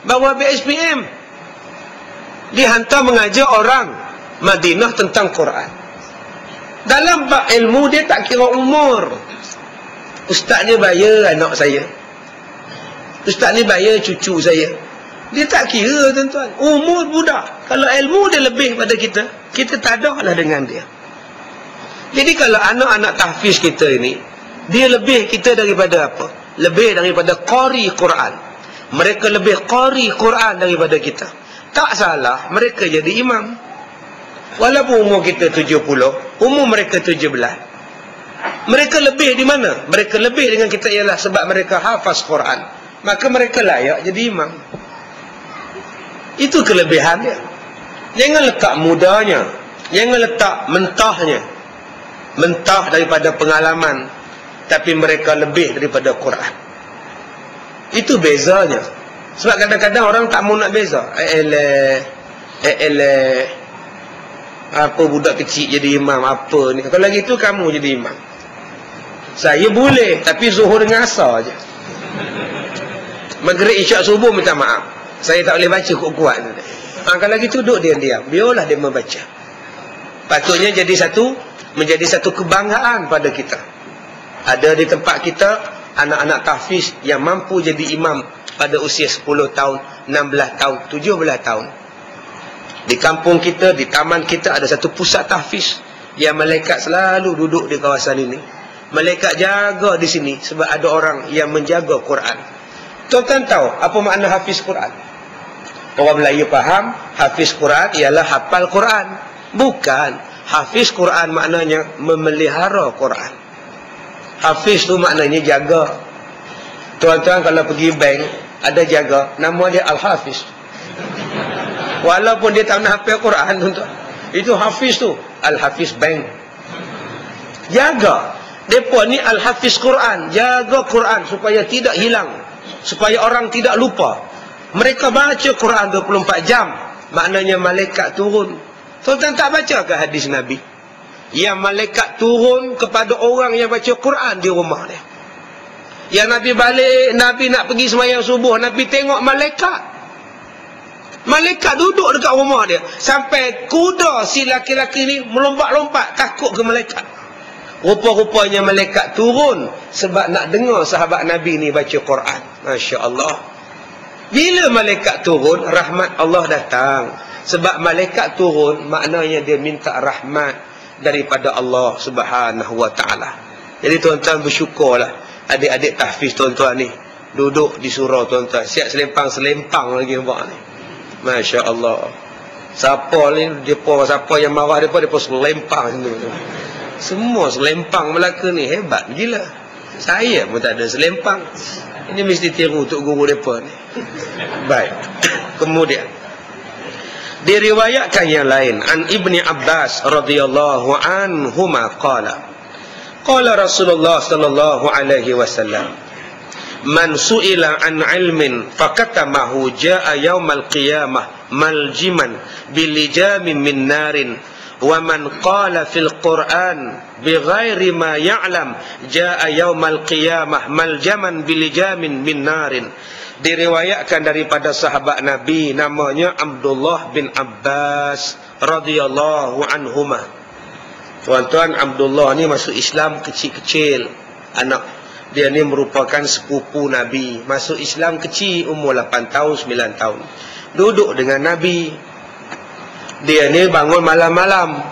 bawa BSPM, dihantar mengajar orang Madinah tentang Quran. Dalam bab ilmu dia tak kira umur. Ustaz ni bayar anak saya, ustaz ni bayar cucu saya. Dia tak kira tuan-tuan umur budak. Kalau ilmu dia lebih pada kita, kita tak ada lah dengan dia. Jadi kalau anak-anak tahfiz kita ini, dia lebih kita daripada apa? Lebih daripada qari Quran. Mereka lebih qari Quran daripada kita. Tak salah mereka jadi imam. Walaupun umur kita 70, umur mereka 17. Mereka lebih di mana? Mereka lebih dengan kita ialah sebab mereka hafaz Quran. Maka mereka layak jadi imam. Itu kelebihan dia. Jangan letak mudanya, jangan letak mentahnya. Mentah daripada pengalaman, tapi mereka lebih daripada Quran. Itu bezanya. Sebab kadang-kadang orang tak mau nak beza. Apa budak kecil jadi imam, apa ni. Kalau gitu kamu jadi imam. Saya boleh, tapi zuhur dengan asar je. Maghrib isyak subuh minta maaf, saya tak boleh baca kuat-kuat. Kalau gitu duduk diam-diam, biarlah dia membaca. Patutnya menjadi satu kebanggaan pada kita. Ada di tempat kita anak-anak tahfiz yang mampu jadi imam pada usia 10 tahun, 16 tahun, 17 tahun. Di kampung kita, di taman kita ada satu pusat tahfiz yang malaikat selalu duduk di kawasan ini. Malaikat jaga di sini sebab ada orang yang menjaga Quran. Tuan-tuan tahu apa makna hafiz Quran? Orang Melayu faham hafiz Quran ialah hafal Quran. Bukan. Hafiz Quran maknanya memelihara Quran. Hafiz tu maknanya jaga. Tuan-tuan kalau pergi bank ada jaga, nama dia Al-Hafiz. Walaupun dia tak nak hafal Quran, tuan-tuan, itu Hafiz tu, Al-Hafiz Bank. Jaga. Depa ni Al-Hafiz Quran, jaga Quran supaya tidak hilang, supaya orang tidak lupa. Mereka baca Quran 24 jam. Maknanya malaikat turun. Tuan-tuan tak baca ke hadis Nabi? Yang malaikat turun kepada orang yang baca Quran di rumah dia. Yang Nabi balik, Nabi nak pergi sembahyang subuh, Nabi tengok malaikat. Malaikat duduk dekat rumah dia. Sampai kuda si laki-laki ni melompat-lompat takut ke malaikat. Rupa-rupanya malaikat turun sebab nak dengar sahabat Nabi ni baca Quran. Masya Allah. Bila malaikat turun, rahmat Allah datang. Sebab malaikat turun maknanya dia minta rahmat daripada Allah Subhanahu wa ta'ala. Jadi tuan-tuan bersyukurlah adik-adik tahfiz tuan-tuan ni duduk di surau tuan-tuan, siap selempang-selempang lagi nampak ni. Masya Allah. Siapa ni, siapa yang marah depa selempang sini. Semua selempang Melaka ni hebat gila. Saya pun tak ada selempang. Ini mesti tiru untuk guru depa ni. Baik. Kemudian diriwayatkan yang lain an Ibni Abbas radhiyallahu anhuma qala Rasulullah sallallahu alaihi wasallam man su'ila an ilmin fakatamahu jaa yaumal qiyamah maljiman bilijamin min narin wa man qala fil Qur'an bighairi ma ya'lam jaa yaumal qiyamah maljaman bilijamin min narin. Diriwayatkan daripada sahabat Nabi namanya Abdullah bin Abbas radhiyallahu anhuma. Tuan-tuan, Abdullah ni masuk Islam kecil-kecil. Anak dia ni merupakan sepupu Nabi. Masuk Islam kecil, umur 8 tahun, 9 tahun. Duduk dengan Nabi. Dia ni bangun malam-malam.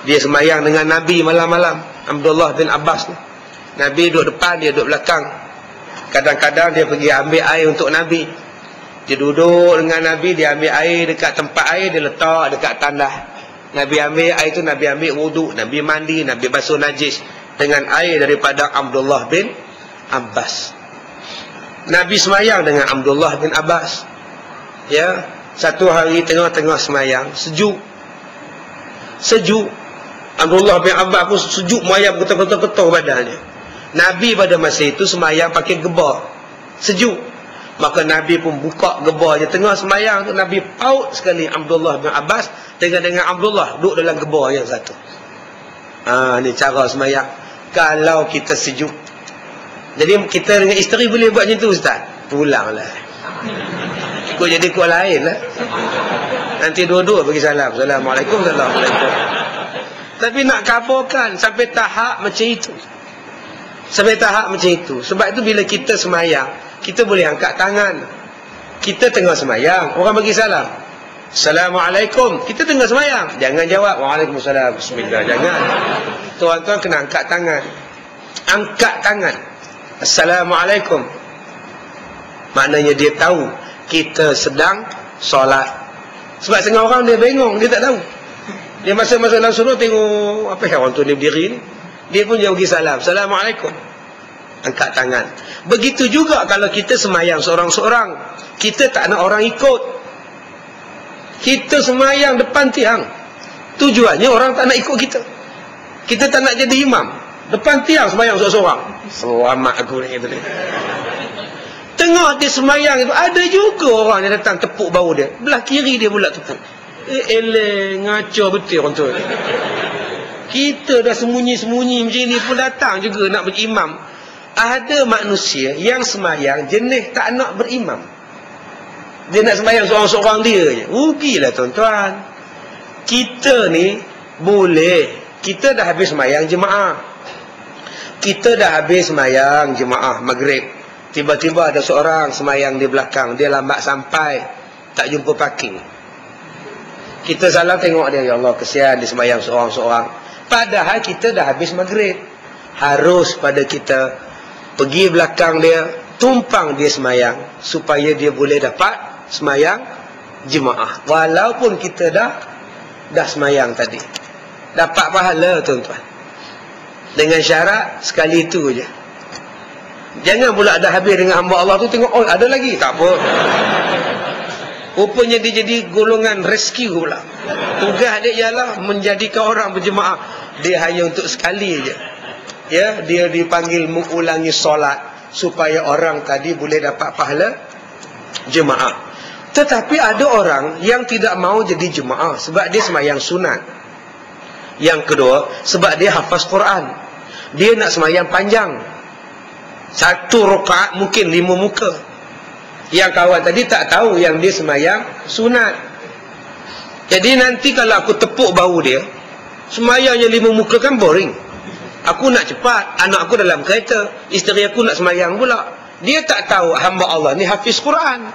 Dia sembahyang dengan Nabi malam-malam. Abdullah bin Abbas ni. Nabi duduk depan, dia duduk belakang. Kadang-kadang dia pergi ambil air untuk Nabi. Dia duduk dengan Nabi, dia ambil air dekat tempat air, dia letak dekat tandah. Nabi ambil air tu, Nabi ambil wuduk, Nabi mandi, Nabi basuh najis dengan air daripada Abdullah bin Abbas. Nabi semayang dengan Abdullah bin Abbas. Ya, satu hari tengah-tengah semayang, sejuk. Abdullah bin Abbas pun sejuk, mayap ketul-ketul badannya. Nabi pada masa itu semayang pakai gebah, sejuk. Maka Nabi pun buka gebah je. Tengah semayang tu Nabi paut sekali Abdullah bin Abbas dengan Abdullah duduk dalam gebah yang satu. Ni cara semayang. Kalau kita sejuk, Jadi kita dengan isteri boleh buat macam tu Ustaz? Pulanglah. Ikut jadi kuat lain lah. Nanti dua-dua bagi salam. Assalamualaikum. Assalamualaikum. Tapi nak kabarkan sampai tahap macam itu. Sampai tahap macam itu. Sebab itu bila kita semayang, kita boleh angkat tangan. Kita tengah semayang, orang bagi salam. Assalamualaikum. Kita tengah semayang. Jangan jawab. Waalaikumsalam. Bismillah. Jangan. Tuan-tuan kena angkat tangan. Angkat tangan. Assalamualaikum. Maknanya dia tahu kita sedang solat. Sebab setengah orang dia bengong, dia tak tahu. Dia masuk-masuk dalam surau tengok apa yang orang tu ni berdiri ni. Dia pun dia bagi salam. Assalamualaikum. Angkat tangan. Begitu juga kalau kita semayang seorang-seorang, kita tak nak orang ikut. Kita semayang depan tiang. Tujuannya orang tak nak ikut kita. Kita tak nak jadi imam. Depan tiang semayang seorang-seorang. Selamat aku ni kata dia. Tengah dia semayang itu, ada juga orang yang datang tepuk bahu dia. Belah kiri dia pula tepuk. Ngaco betul orang tu. Kita dah sembunyi-sembunyi macam ni pun datang juga nak berimam. Ada manusia yang semayang jenis tak nak berimam. Dia nak semayang seorang-seorang dia je. Rugilah tuan-tuan. Kita ni boleh. Kita dah habis semayang jemaah. Kita dah habis semayang jemaah maghrib. Tiba-tiba ada seorang semayang di belakang. Dia lambat sampai. Tak jumpa parking. Kita salah tengok dia. Ya Allah, kesian dia semayang seorang-seorang. Padahal kita dah habis maghrib. Harus pada kita pergi belakang dia, tumpang dia semayang, supaya dia boleh dapat semayang jemaah. Walaupun kita dah semayang tadi. Dapat pahala tuan-tuan. Dengan syarat sekali itu je. Jangan pula dah habis dengan hamba Allah tu tengok, oh ada lagi. Tak apa. Rupanya dia jadi golongan rescue pula. Tugas dia ialah menjadikan orang berjemaah. Dia hanya untuk sekali je. Ya, dia dipanggil mengulangi solat supaya orang tadi boleh dapat pahala jemaah. Tetapi ada orang yang tidak mau jadi jemaah sebab dia semayang sunat. Yang kedua, sebab dia hafaz Quran. Dia nak semayang panjang. 1 rakaat mungkin 5 muka. Yang kawan tadi tak tahu yang dia semayang sunat. Jadi nanti kalau aku tepuk bahu dia, semayangnya 5 muka kan boring. Aku nak cepat, anak aku dalam kereta, isteri aku nak semayang pula. Dia tak tahu hamba Allah ni hafiz Quran.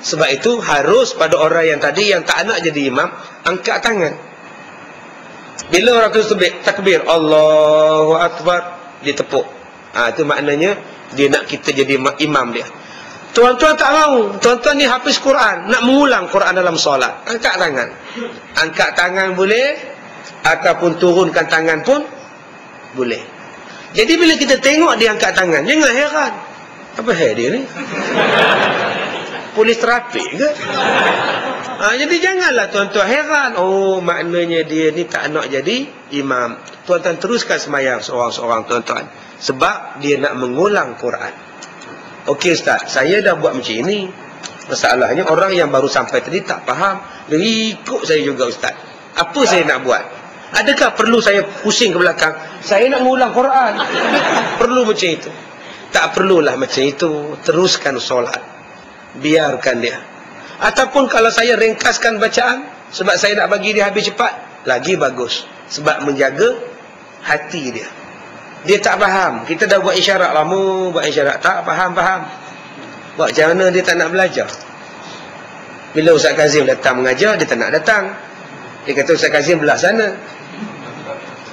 Sebab itu harus pada orang yang tadi yang tak nak jadi imam, angkat tangan. Bila orang tu takbir, Allahu Akbar, dia tepuk. Itu maknanya dia nak kita jadi imam dia. Tuan-tuan tak mahu. Tuan-tuan ni hafiz Quran, nak mengulang Quran dalam solat. Angkat tangan. Angkat tangan boleh, ataupun turunkan tangan pun boleh. Jadi bila kita tengok dia angkat tangan, jangan heran. Apa dia ni? Polis trafik ke? Jadi janganlah tuan-tuan heran. Oh, maknanya dia ni tak nak jadi imam. Tuan-tuan teruskan semayang seorang-seorang tuan-tuan. Sebab dia nak mengulang Quran. Okey Ustaz, saya dah buat macam ini. Masalahnya orang yang baru sampai tadi tak faham. Dia ikut saya juga Ustaz. Apa saya nak buat? Adakah perlu saya pusing ke belakang? Saya nak mengulang Quran. Perlu macam itu? Tak perlulah macam itu. Teruskan solat. Biarkan dia. Ataupun kalau saya ringkaskan bacaan, sebab saya nak bagi dia habis cepat, lagi bagus. Sebab menjaga hati dia. Dia tak faham. Kita dah buat isyarat lama, buat isyarat tak faham-faham. Buat macam mana dia tak nak belajar? Bila Ustaz Kazim datang mengajar, dia tak nak datang. Dia kata Ustaz Kazim belah sana.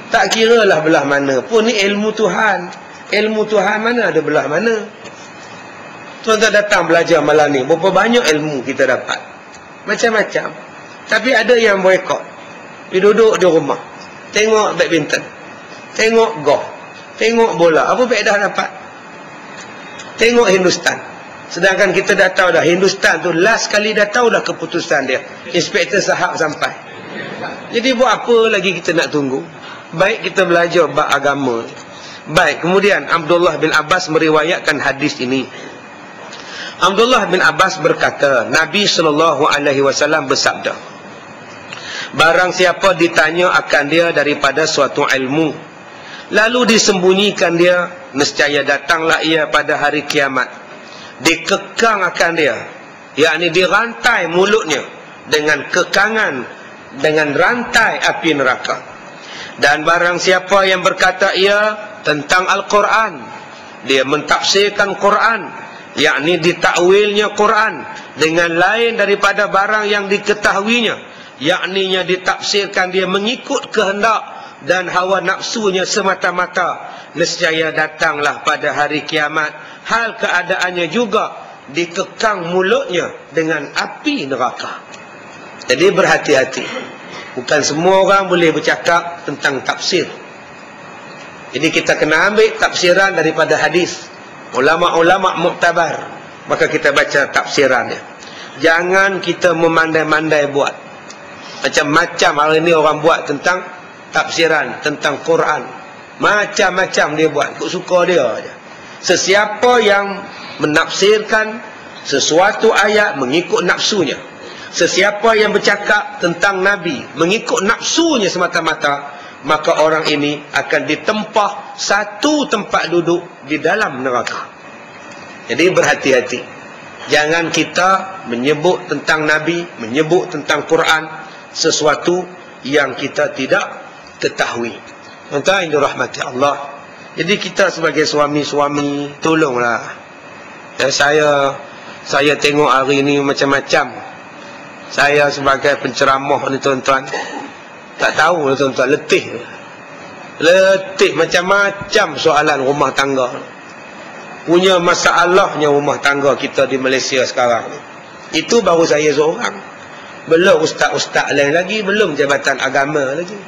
Tak kira lah belah mana pun, ni ilmu Tuhan. Ilmu Tuhan mana ada belah mana. Tuan-tuan datang belajar malam ni, berapa banyak ilmu kita dapat. Macam-macam. Tapi ada yang boykot. Dia duduk di rumah, tengok badminton, tengok golf, tengok bola. Apa faedah dapat? Tengok Hindustan. Sedangkan kita dah tahu dah, Hindustan tu last kali dah tahu dah keputusan dia. Inspektor Sahab sampai. Jadi buat apa lagi kita nak tunggu? Baik kita belajar bab agama. Baik, kemudian Abdullah bin Abbas meriwayatkan hadis ini. Abdullah bin Abbas berkata, Nabi SAW bersabda, barang siapa ditanya akan dia daripada suatu ilmu, lalu disembunyikan dia, nescaya datanglah ia pada hari kiamat. Dikekang akan dia, yakni dirantai mulutnya dengan kekangan, dengan rantai api neraka. Dan barang siapa yang berkata ia tentang Al-Quran, dia mentafsirkan Quran, yakni ditakwilnya Quran dengan lain daripada barang yang diketahuinya, yakninya ditafsirkan dia mengikut kehendak dan hawa nafsunya semata-mata, nescaya datanglah pada hari kiamat hal keadaannya juga dikekang mulutnya dengan api neraka. Jadi berhati-hati. Bukan semua orang boleh bercakap tentang tafsir. Jadi kita kena ambil tafsiran daripada hadis ulama-ulama muktabar, maka kita baca tafsirannya. Jangan kita memandai-mandai buat. Macam-macam hari ini orang buat tentang tafsiran, tentang Quran. Macam-macam dia buat, ikut suka dia aja. Sesiapa yang menafsirkan sesuatu ayat mengikut nafsunya, sesiapa yang bercakap tentang Nabi mengikut nafsunya semata-mata, maka orang ini akan ditempah satu tempat duduk di dalam neraka. Jadi berhati-hati. Jangan kita menyebut tentang Nabi, menyebut tentang Quran sesuatu yang kita tidak ketahui. Tuan-tuan yang dirahmati Allah. Jadi kita sebagai suami-suami, tolonglah. Saya tengok hari ini macam-macam. Saya sebagai penceramah ni tuan-tuan, tak tahu lah tuan-tuan, letih macam-macam soalan rumah tangga. Punya masalahnya rumah tangga kita di Malaysia sekarang ni. Itu baru saya seorang. Belum ustaz-ustaz lain lagi, belum jabatan agama lagi.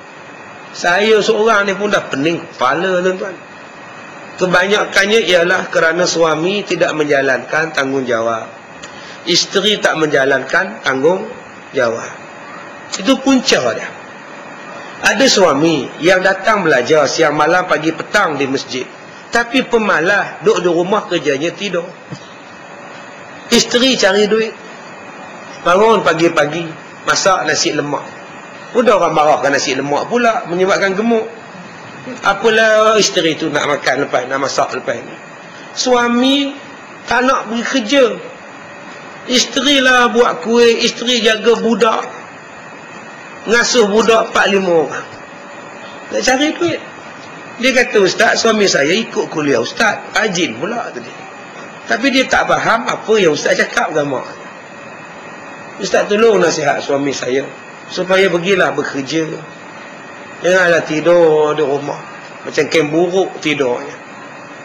Saya seorang ni pun dah pening kepala tuan-tuan. Kebanyakannya ialah kerana suami tidak menjalankan tanggungjawab, isteri tak menjalankan tanggungjawab. Itu punca dia. Ada suami yang datang belajar siang malam pagi petang di masjid, tapi pemalas, duduk di rumah kerjanya tidur. Isteri cari duit, bangun pagi-pagi masak nasi lemak. Udah orang marahkan nasi lemak pula, menyebabkan gemuk. Apalah isteri tu nak makan lepas, nak masak lepas ni. Suami tak nak pergi kerja, isteri lah buat kuih, isteri jaga budak, ngasuh budak 4-5 orang, nak cari duit. Dia kata, ustaz, suami saya ikut kuliah ustaz, rajin pula tadi. Tapi dia tak faham apa yang ustaz cakap agama. Ustaz tolong nasihat suami saya supaya pergilah bekerja, janganlah tidur di rumah macam kem buruk tidurnya.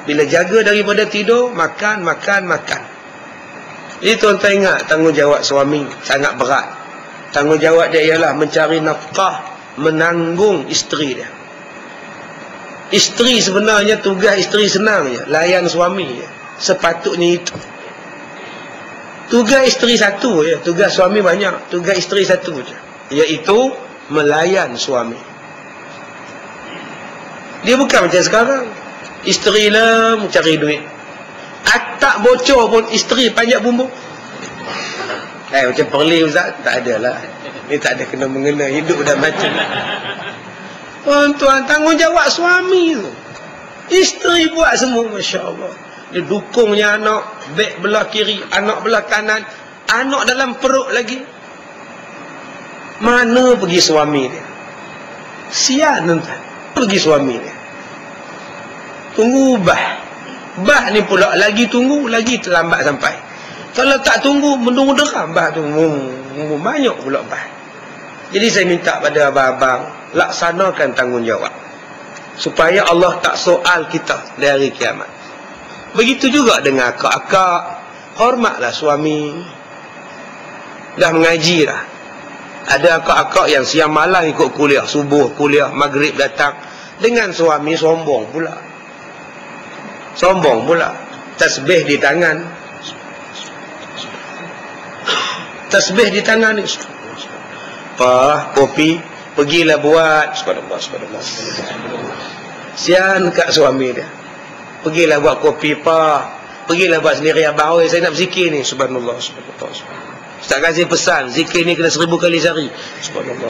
Bila jaga daripada tidur, makan. Jadi tuan-tuan ingat, tanggungjawab suami sangat berat. Tanggungjawab dia ialah mencari nafkah, menanggung isteri dia. Isteri sebenarnya tugas isteri senang je, layan suami je. Sepatutnya itu. Tugas isteri satu je, tugas suami banyak. Tugas isteri satu je, iaitu melayan suami. Dia bukan macam sekarang, isteri lah mencari duit. Atak bocor pun isteri panjat bumbu. Macam perli ustaz, tak ada lah. Ni tak ada kena mengena, hidup dah mati. Tuan-tuan, tanggungjawab suami tu. Isteri buat semua, Masya Allah. Dia dukungnya anak, beg belah kiri, anak belah kanan, anak dalam perut lagi. Mana pergi suami dia? Sian tuan-tuan, pergi suami dia. Tunggu bah ni pula lagi tunggu, lagi terlambat sampai. Kalau tak tunggu, menunggu deram bah tu, banyak pula bah. Jadi saya minta pada abang-abang, laksanakan tanggungjawab supaya Allah tak soal kita di hari kiamat. Begitu juga dengan akak-akak, hormatlah suami. Dah mengaji dah. Ada akak-akak yang siang malam ikut kuliah, subuh kuliah, maghrib datang. Dengan suami sombong pula. Tasbih di tangan. Tasbih di tangan ni. Kopi, pergilah buat. Subhanallah. Sian kat suami dia. Pergilah buat kopi, pergilah buat sendiri. Abang, saya nak berzikir ni. Subhanallah. Ustaz Kasih pesan, zikir ni kena 1000 kali sehari. Subhanallah.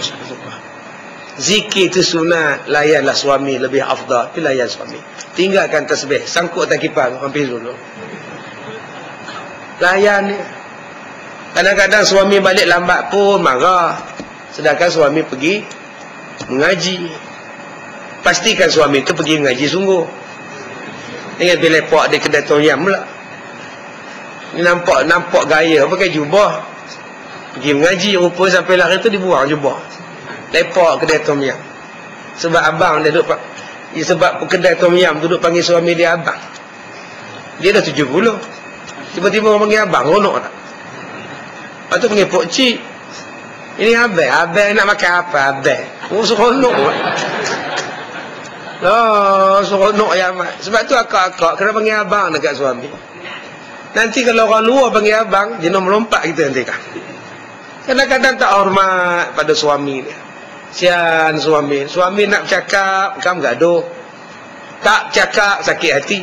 Zikir itu sunat, layanlah suami lebih afdal. Tapi layan suami. Tinggalkan tasbih, sangkut atas kipas, hampir dulu. Layan ni. Kadang-kadang suami balik lambat pun marah. Sedangkan suami pergi mengaji. Pastikan suami itu pergi mengaji sungguh. Dengan bila lepak di kedai Tom Yam pula. Ni nampak gaya pakai jubah. Pergi mengaji, rupa sampai lari tu dibuang jubah. Lepak kedai Tom Yam. Sebab abang dia duduk, sebab kedai Tom Yam duduk panggil suami dia abang. Dia dah 70. Tiba-tiba orang panggil abang, ronok tak? Lepas tu panggil Pok Cik. Ini abang nak makan apa? Abang. Oh, seronok. Oh, seronok ya amat. Sebab tu akak-akak kena panggil abang dekat suami. Nanti kalau orang luar panggil abang, jenuh melompat kita nanti kan. Kadang-kadang tak hormat pada suami dia. Sian suami. Suami nak bercakap, kamu gaduh. Tak bercakap, sakit hati.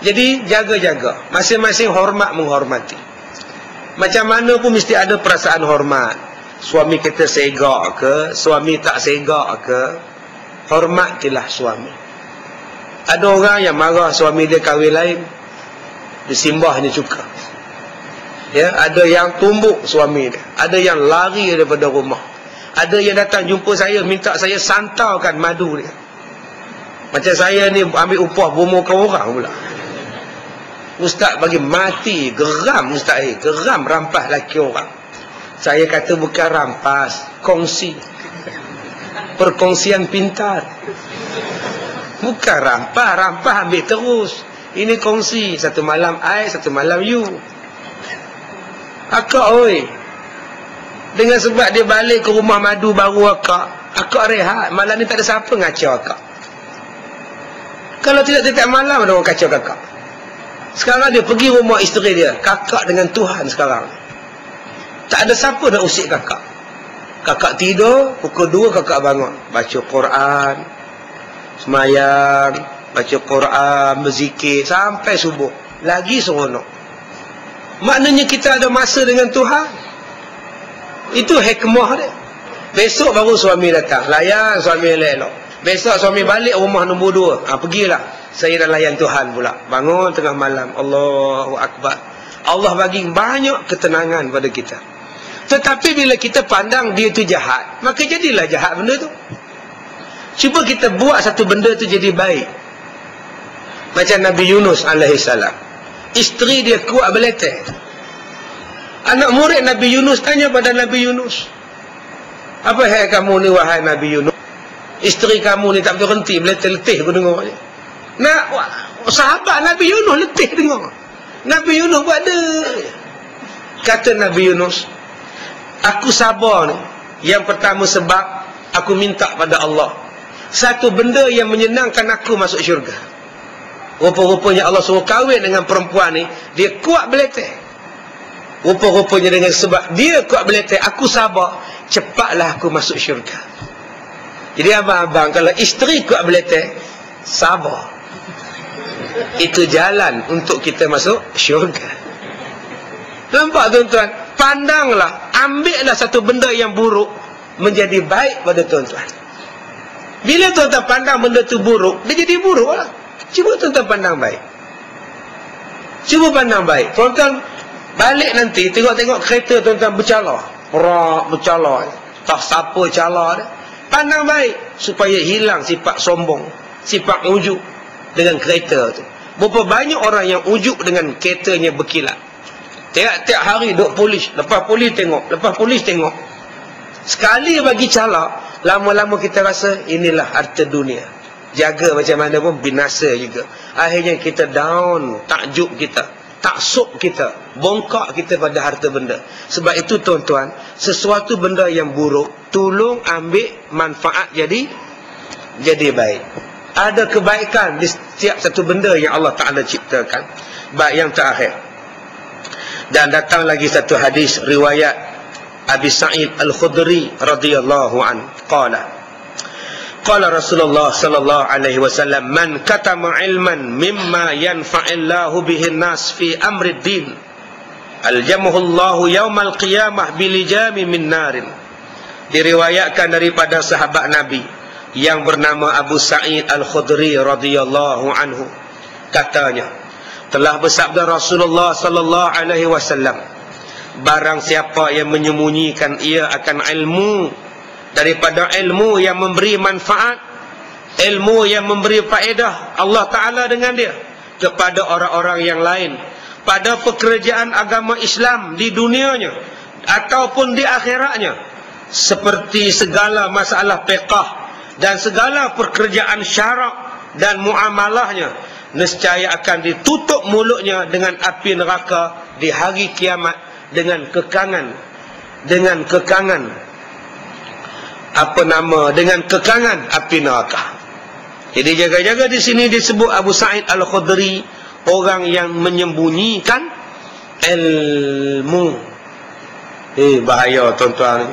Jadi jaga-jaga. Masing-masing hormat menghormati. Macam mana pun mesti ada perasaan hormat. Suami kita segak ke, suami tak segak ke, hormatilah suami. Ada orang yang marah suami dia kahwin lain, disimbahnya cuka. Ya, ada yang tumbuk suami dia, ada yang lari daripada rumah, ada yang datang jumpa saya minta saya santaukan madu dia. Macam saya ni ambil upah bomokan orang pula. Ustaz bagi mati, geram ustaz geram rampas laki orang. Saya kata bukan rampas, kongsi. Perkongsian pintar. Bukan rampas ambil terus. Ini kongsi, satu malam I, satu malam you. Akak oi. Dengan sebab dia balik ke rumah madu baru akak rehat. Malam ni tak ada siapa ngacau akak. Kalau tidak tiap malam ada orang kacau kakak. Sekarang dia pergi rumah isteri dia, kakak dengan Tuhan sekarang. Tak ada siapa nak usik kakak. Kakak tidur, pukul 2 kakak bangun, baca Quran, semayang, baca Quran, berzikir sampai subuh. Lagi seronok. Maknanya kita ada masa dengan Tuhan. Itu hikmah dia. Besok baru suami datang, layan suami elok. Besok suami balik rumah nombor 2. Pergilah. Saya dah layan Tuhan pula. Bangun tengah malam, Allahu Akbar. Allah bagi banyak ketenangan pada kita. Tetapi bila kita pandang dia tu jahat, maka jadilah jahat benda tu. Cuba kita buat satu benda tu jadi baik. Macam Nabi Yunus alaihissalam. Isteri dia kuat beleteh. Anak murid Nabi Yunus tanya pada Nabi Yunus, apa hai kamu ni wahai Nabi Yunus? Isteri kamu ni tak berhenti beleteh-leteh aku dengar je. Nak sahabat Nabi Yunus letih dengar. Nabi Yunus buat ada. Kata Nabi Yunus, aku sabar ni. Yang pertama sebab aku minta pada Allah satu benda yang menyenangkan aku masuk syurga. Rupa-rupanya Allah suruh kahwin dengan perempuan ni, dia kuat beleteh. Rupa-rupanya dengan sebab dia kuat beleteh, aku sabar, cepatlah aku masuk syurga. Jadi abang-abang, kalau isteri kuat beleteh, sabar. Itu jalan untuk kita masuk syurga. Nampak tuan-tuan? Pandanglah, ambillah satu benda yang buruk menjadi baik pada tuan-tuan. Bila tuan-tuan pandang benda tu buruk, dia jadi buruk lah. Cuba tuan-tuan pandang baik. Cuba pandang baik. Tuan-tuan balik nanti, tengok-tengok kereta tuan-tuan bercala. Perak bercala. Tak siapa cala dia. Pandang baik supaya hilang sifat sombong, sifat ujuk dengan kereta tu. Berapa banyak orang yang ujuk dengan keretanya berkilat. Tiap-tiap hari duk polis, lepas polis tengok, lepas polis tengok. Sekali bagi cala, lama-lama kita rasa inilah harta dunia. Jaga macam mana pun binasa juga. Akhirnya kita down, takjub kita, taksub kita, bongkak kita pada harta benda. Sebab itu tuan-tuan, sesuatu benda yang buruk, tolong ambil manfaat jadi baik. Ada kebaikan di setiap satu benda yang Allah Ta'ala ciptakan. Baik, yang terakhir. Dan datang lagi satu hadis riwayat Abi Sa'id Al-Khudri radhiyallahu an. Qala Rasulullah sallallahu alaihi wasallam, man katama ilman mimma yanfa'illahu bihi an-nas fi amri ad-din, aljamuhu Allahu yawmal qiyamah bilijami min narin. Diriwayatkan daripada sahabat Nabi yang bernama Abu Sa'id Al-Khudri radhiyallahu anhu, katanya, telah bersabda Rasulullah sallallahu alaihi wasallam, barang siapa yang menyembunyikan ia akan ilmu daripada ilmu yang memberi manfaat, ilmu yang memberi faedah Allah Ta'ala dengan dia kepada orang-orang yang lain pada pekerjaan agama Islam di dunianya ataupun di akhiratnya, seperti segala masalah fiqh dan segala pekerjaan syarak dan muamalahnya, nescaya akan ditutup mulutnya dengan api neraka di hari kiamat dengan kekangan api neraka. Jadi jaga-jaga di sini disebut Abu Sa'id Al-Khudri, orang yang menyembunyikan ilmu. Bahaya tuan-tuan.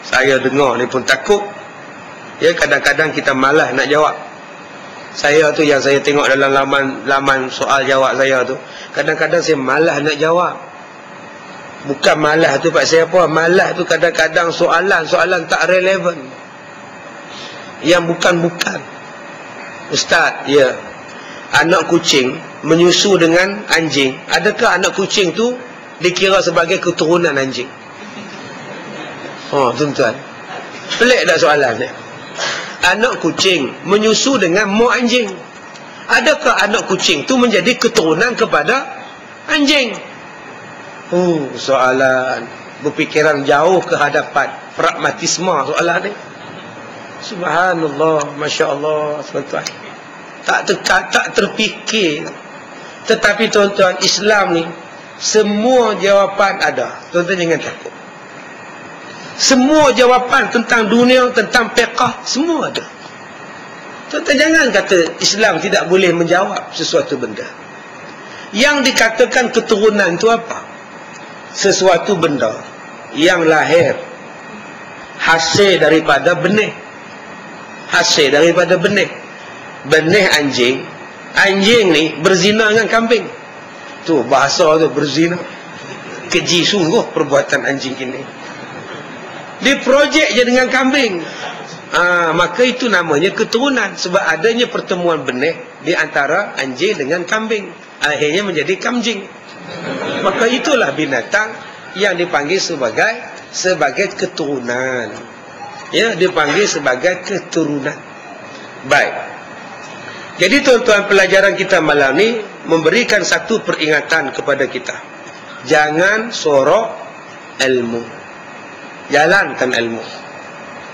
Saya dengar ni pun takut. Ya, kadang-kadang kita malas nak jawab. Saya tu yang saya tengok dalam laman soal jawab saya tu, kadang-kadang saya malas nak jawab. Bukan malas tu pak saya apa, malas tu kadang-kadang soalan tak relevan, yang bukan-bukan. Ustaz, ya, anak kucing menyusu dengan anjing, adakah anak kucing tu dikira sebagai keturunan anjing? Oh tuan-tuan, pelik tak soalan ni? Anak kucing menyusu dengan mak anjing, adakah anak kucing tu menjadi keturunan kepada anjing? Soalan berfikiran jauh ke hadapan, pragmatisme soalan ni. Subhanallah, Masya Allah, tuan-tuan. Tak terfikir. Tetapi tuan-tuan, Islam ni semua jawapan ada. Tuan-tuan jangan takut. Semua jawapan tentang dunia, tentang fiqh, semua ada. Tuan-tuan jangan kata Islam tidak boleh menjawab sesuatu benda. Yang dikatakan keturunan itu apa? Sesuatu benda yang lahir hasil daripada benih. Hasil daripada benih. Benih anjing. Anjing ni berzina dengan kambing. Tu bahasa tu, berzina. Keji sungguh perbuatan anjing ini. Dia projek je dengan kambing. Maka itu namanya keturunan. Sebab adanya pertemuan benih di antara anjing dengan kambing, akhirnya menjadi kamjing. Maka itulah binatang yang dipanggil sebagai keturunan. Ya, dipanggil sebagai keturunan. Baik. Jadi tuan-tuan, pelajaran kita malam ni memberikan satu peringatan kepada kita. Jangan sorok ilmu. Jalankan ilmu.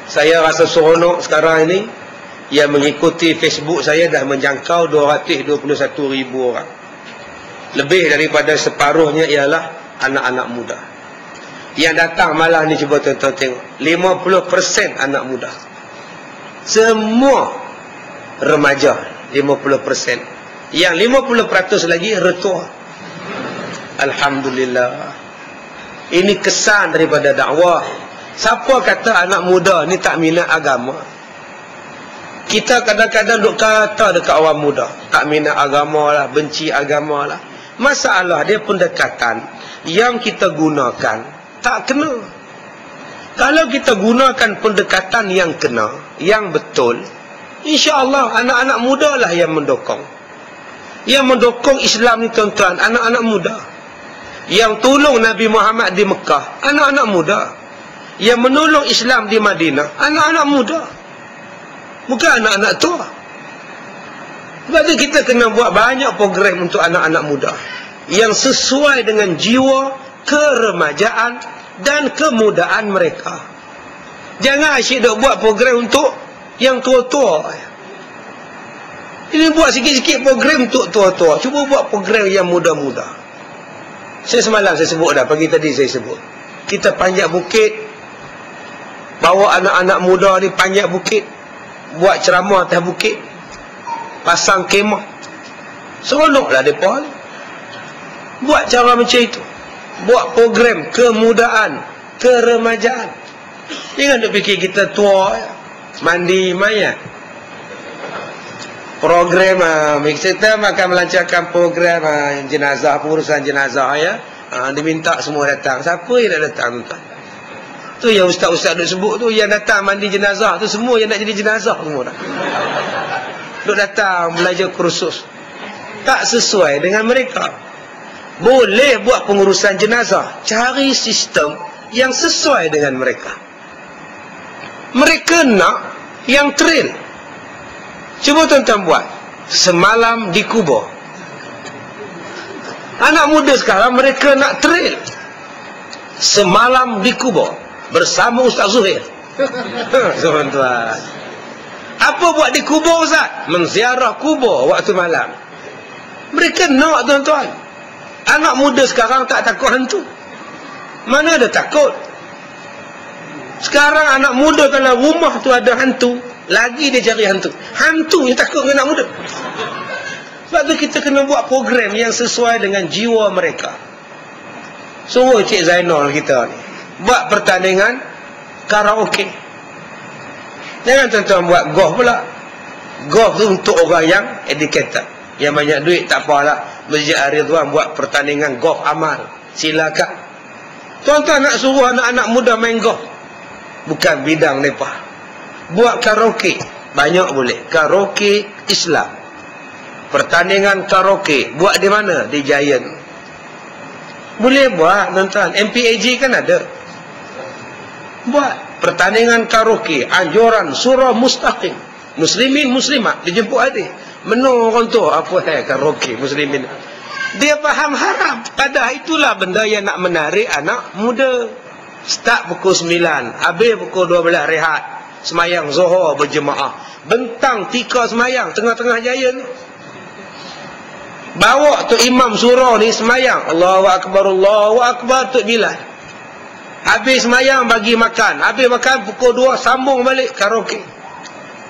Saya rasa seronok sekarang ini, yang mengikuti Facebook saya dah menjangkau 221,000 orang. Lebih daripada separuhnya ialah anak-anak muda. Yang datang malam ni, cuba tuan-tuan tengok, 50% anak muda. Semua remaja, 50%. Yang 50% lagi retua. Alhamdulillah. Ini kesan daripada dakwah. Siapa kata anak muda ni tak minat agama? Kita kadang-kadang duk kata dekat orang muda, tak minat agama lah, benci agama lah. Masalah dia pendekatan yang kita gunakan tak kena. Kalau kita gunakan pendekatan yang kena, yang betul, insya-Allah anak-anak muda lah yang mendukung. Yang mendukung Islam ni tuan-tuan, anak-anak muda. Yang tolong Nabi Muhammad di Mekah, anak-anak muda. Yang menolong Islam di Madinah, anak-anak muda. Bukan anak-anak tua. Sebab itu kita kena buat banyak program untuk anak-anak muda yang sesuai dengan jiwa keremajaan dan kemudaan mereka. Jangan asyik duk buat program untuk yang tua-tua. Ini buat sikit-sikit program untuk tua-tua. Cuba buat program yang muda-muda. Semalam saya sebut dah, pagi tadi saya sebut. Kita panjat bukit, bawa anak-anak muda ni panjat bukit, buat ceramah atas bukit, pasang kemah. Seronoklah mereka ni. Buat cara macam itu. Buat program kemudaan, keremajaan. Jangan duk fikir kita tua, mandi mayat. Program kita akan melancarkan program jenazah, pengurusan jenazah ya. Diminta semua datang. Siapa yang nak datang tuan? Tu yang ustaz-ustaz duk sebut tu, yang datang mandi jenazah tu semua yang nak jadi jenazah semua dah. Duk datang belajar kursus. Tak sesuai dengan mereka. Boleh buat pengurusan jenazah, cari sistem yang sesuai dengan mereka. Mereka nak yang trail. Cuba tuan-tuan buat semalam di kubur. Anak muda sekarang mereka nak trail semalam di kubur bersama Ustaz Zuhair. Tuan-tuan, apa buat di kubur Ustaz? Menziarah kubur waktu malam. Mereka nak tuan-tuan. Anak muda sekarang tak takut hantu. Mana ada takut? Sekarang anak muda kalau rumah tu ada hantu, lagi dia cari hantu. Hantu yang takut dengan anak muda. Sebab tu kita kena buat program yang sesuai dengan jiwa mereka. Suruh Cik Zainal kita ni buat pertandingan karaoke. Jangan tuan-tuan buat golf pula. Golf tu untuk orang yang educated, yang banyak duit. Tak apalah, Masjid Ar-Ridwan buat pertandingan golf amal, silakan. Tuan-tuan nak suruh anak-anak muda main golf, bukan bidang mereka. Buat karaoke, banyak boleh. Karaoke Islam, pertandingan karaoke. Buat di mana? Di Giant. Boleh buat tuan-tuan. MPAG kan ada. Buat pertandingan karaoke, anjuran surah mustaqim, muslimin muslimat dijemput hadis. Menung orang tu apa karaoke muslimin. Dia faham haram. Padahal itulah benda yang nak menarik anak muda. Start pukul 9, habis pukul 12 rehat. Semayang Zuhur berjemaah. Bentang 3 semayang tengah-tengah Giant. Bawa tu imam surah ni semayang Allahu Akbar tu Bilal. Habis semayang bagi makan. Habis makan pukul 2 sambung balik karaoke.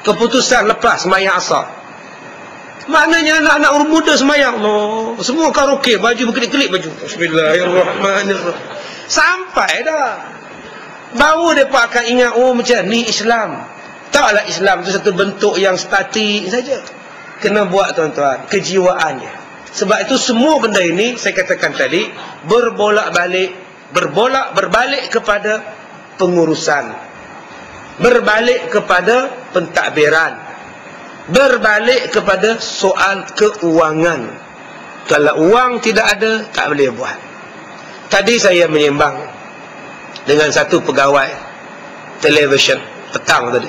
Keputusan lepas semayang asar. Maknanya anak-anak muda semayang Allah, semua karaoke, baju berkelip-kelip baju. Bismillahirrahmanirrahim. Sampai dah. Baru mereka akan ingat, oh macam ni Islam. Taklah Islam tu satu bentuk yang statik saja. Kena buat tuan-tuan, kejiwaannya. Sebab itu semua benda ini saya katakan tadi berbalik kepada pengurusan, berbalik kepada pentadbiran, berbalik kepada soal keuangan. Kalau uang tidak ada, tak boleh buat. Tadi saya menyembang dengan satu pegawai televisyen petang tadi.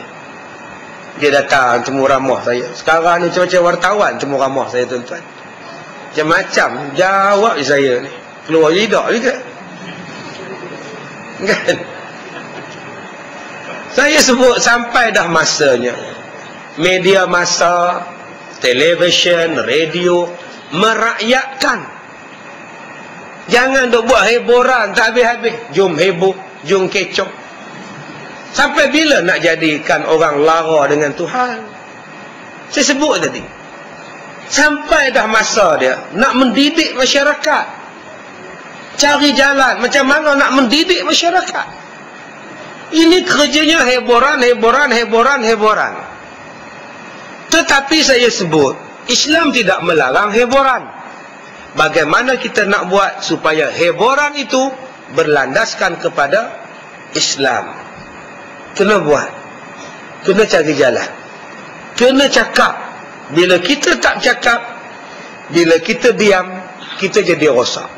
Dia datang temu ramah saya. Sekarang ni macam-macam wartawan temu ramah saya tuan-tuan. Macam-macam jawab saya ni. Keluar lidah juga. Kan? Saya sebut sampai dah masanya media massa, televisyen, radio merakyatkan. Jangan duk buat hiburan tak habis-habis. Jom heboh, jom kecoh. Sampai bila nak jadikan orang lara dengan Tuhan? Saya sebut tadi. Sampai dah masa dia nak mendidik masyarakat. Cari jalan macam mana nak mendidik masyarakat. Ini kerjanya hiburan. Tetapi saya sebut, Islam tidak melarang hiburan. Bagaimana kita nak buat supaya hiburan itu berlandaskan kepada Islam? Kena buat. Kena cari jalan. Kena cakap. Bila kita tak cakap, bila kita diam, kita jadi rosak.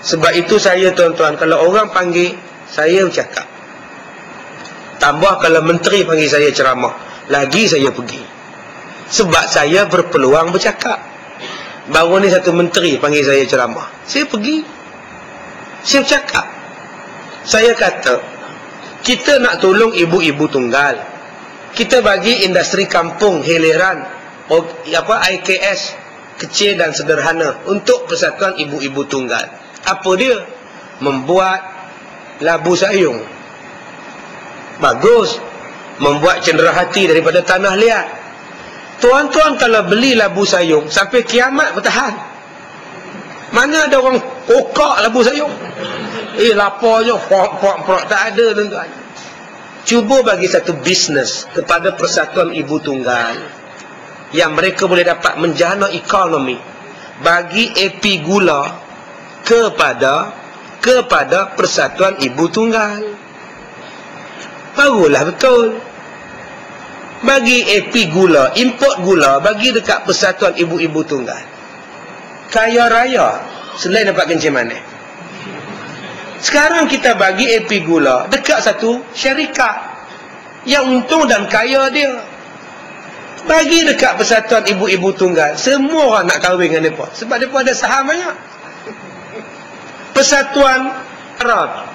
Sebab itu saya tuan-tuan, kalau orang panggil, saya bercakap. Tambah kalau menteri panggil saya ceramah, lagi saya pergi. Sebab saya berpeluang bercakap. Baru ni satu menteri panggil saya ceramah, saya pergi. Saya bercakap. Saya kata, kita nak tolong ibu-ibu tunggal. Kita bagi industri kampung hileran, IKS, kecil dan sederhana, untuk persatuan ibu-ibu tunggal. Apa dia? Membuat labu sayung. Bagus. Membuat cenderahati daripada tanah liat. Tuan-tuan kalau beli labu sayung, sampai kiamat bertahan. Mana ada orang kokak labu sayung? Laparnya tak ada tuan-tuan. Cuba bagi satu bisnes kepada persatuan ibu tunggal, yang mereka boleh dapat menjana ekonomi. Bagi AP gula kepada persatuan ibu tunggal. barulah betul. Bagi AP gula, import gula, bagi dekat Persatuan Ibu-Ibu Tunggal. Kaya raya, selain dapat kencing manis. Sekarang kita bagi AP gula dekat satu syarikat yang untung dan kaya dia. Bagi dekat Persatuan Ibu-Ibu Tunggal, semua orang nak kahwin dengan mereka sebab mereka ada saham banyak. Persatuan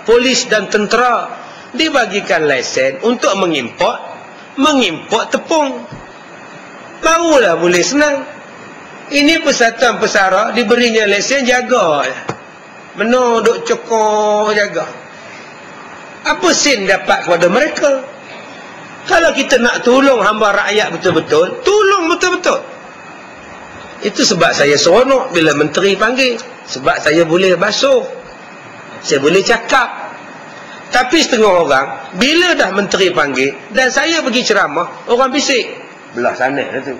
Polis dan Tentera dibagikan lesen untuk mengimport tepung. Barulah boleh senang. Ini Persatuan Pesara diberinya lesen jaga. Benar duk cokor jaga. Apa sen dapat kepada mereka? Kalau kita nak tolong hamba rakyat betul-betul, tolong betul-betul. Itu sebab saya seronok bila menteri panggil. Sebab saya boleh basuh, saya boleh cakap. Tapi setengah orang, bila dah menteri panggil dan saya pergi ceramah, orang bisik, belah sana lah tu,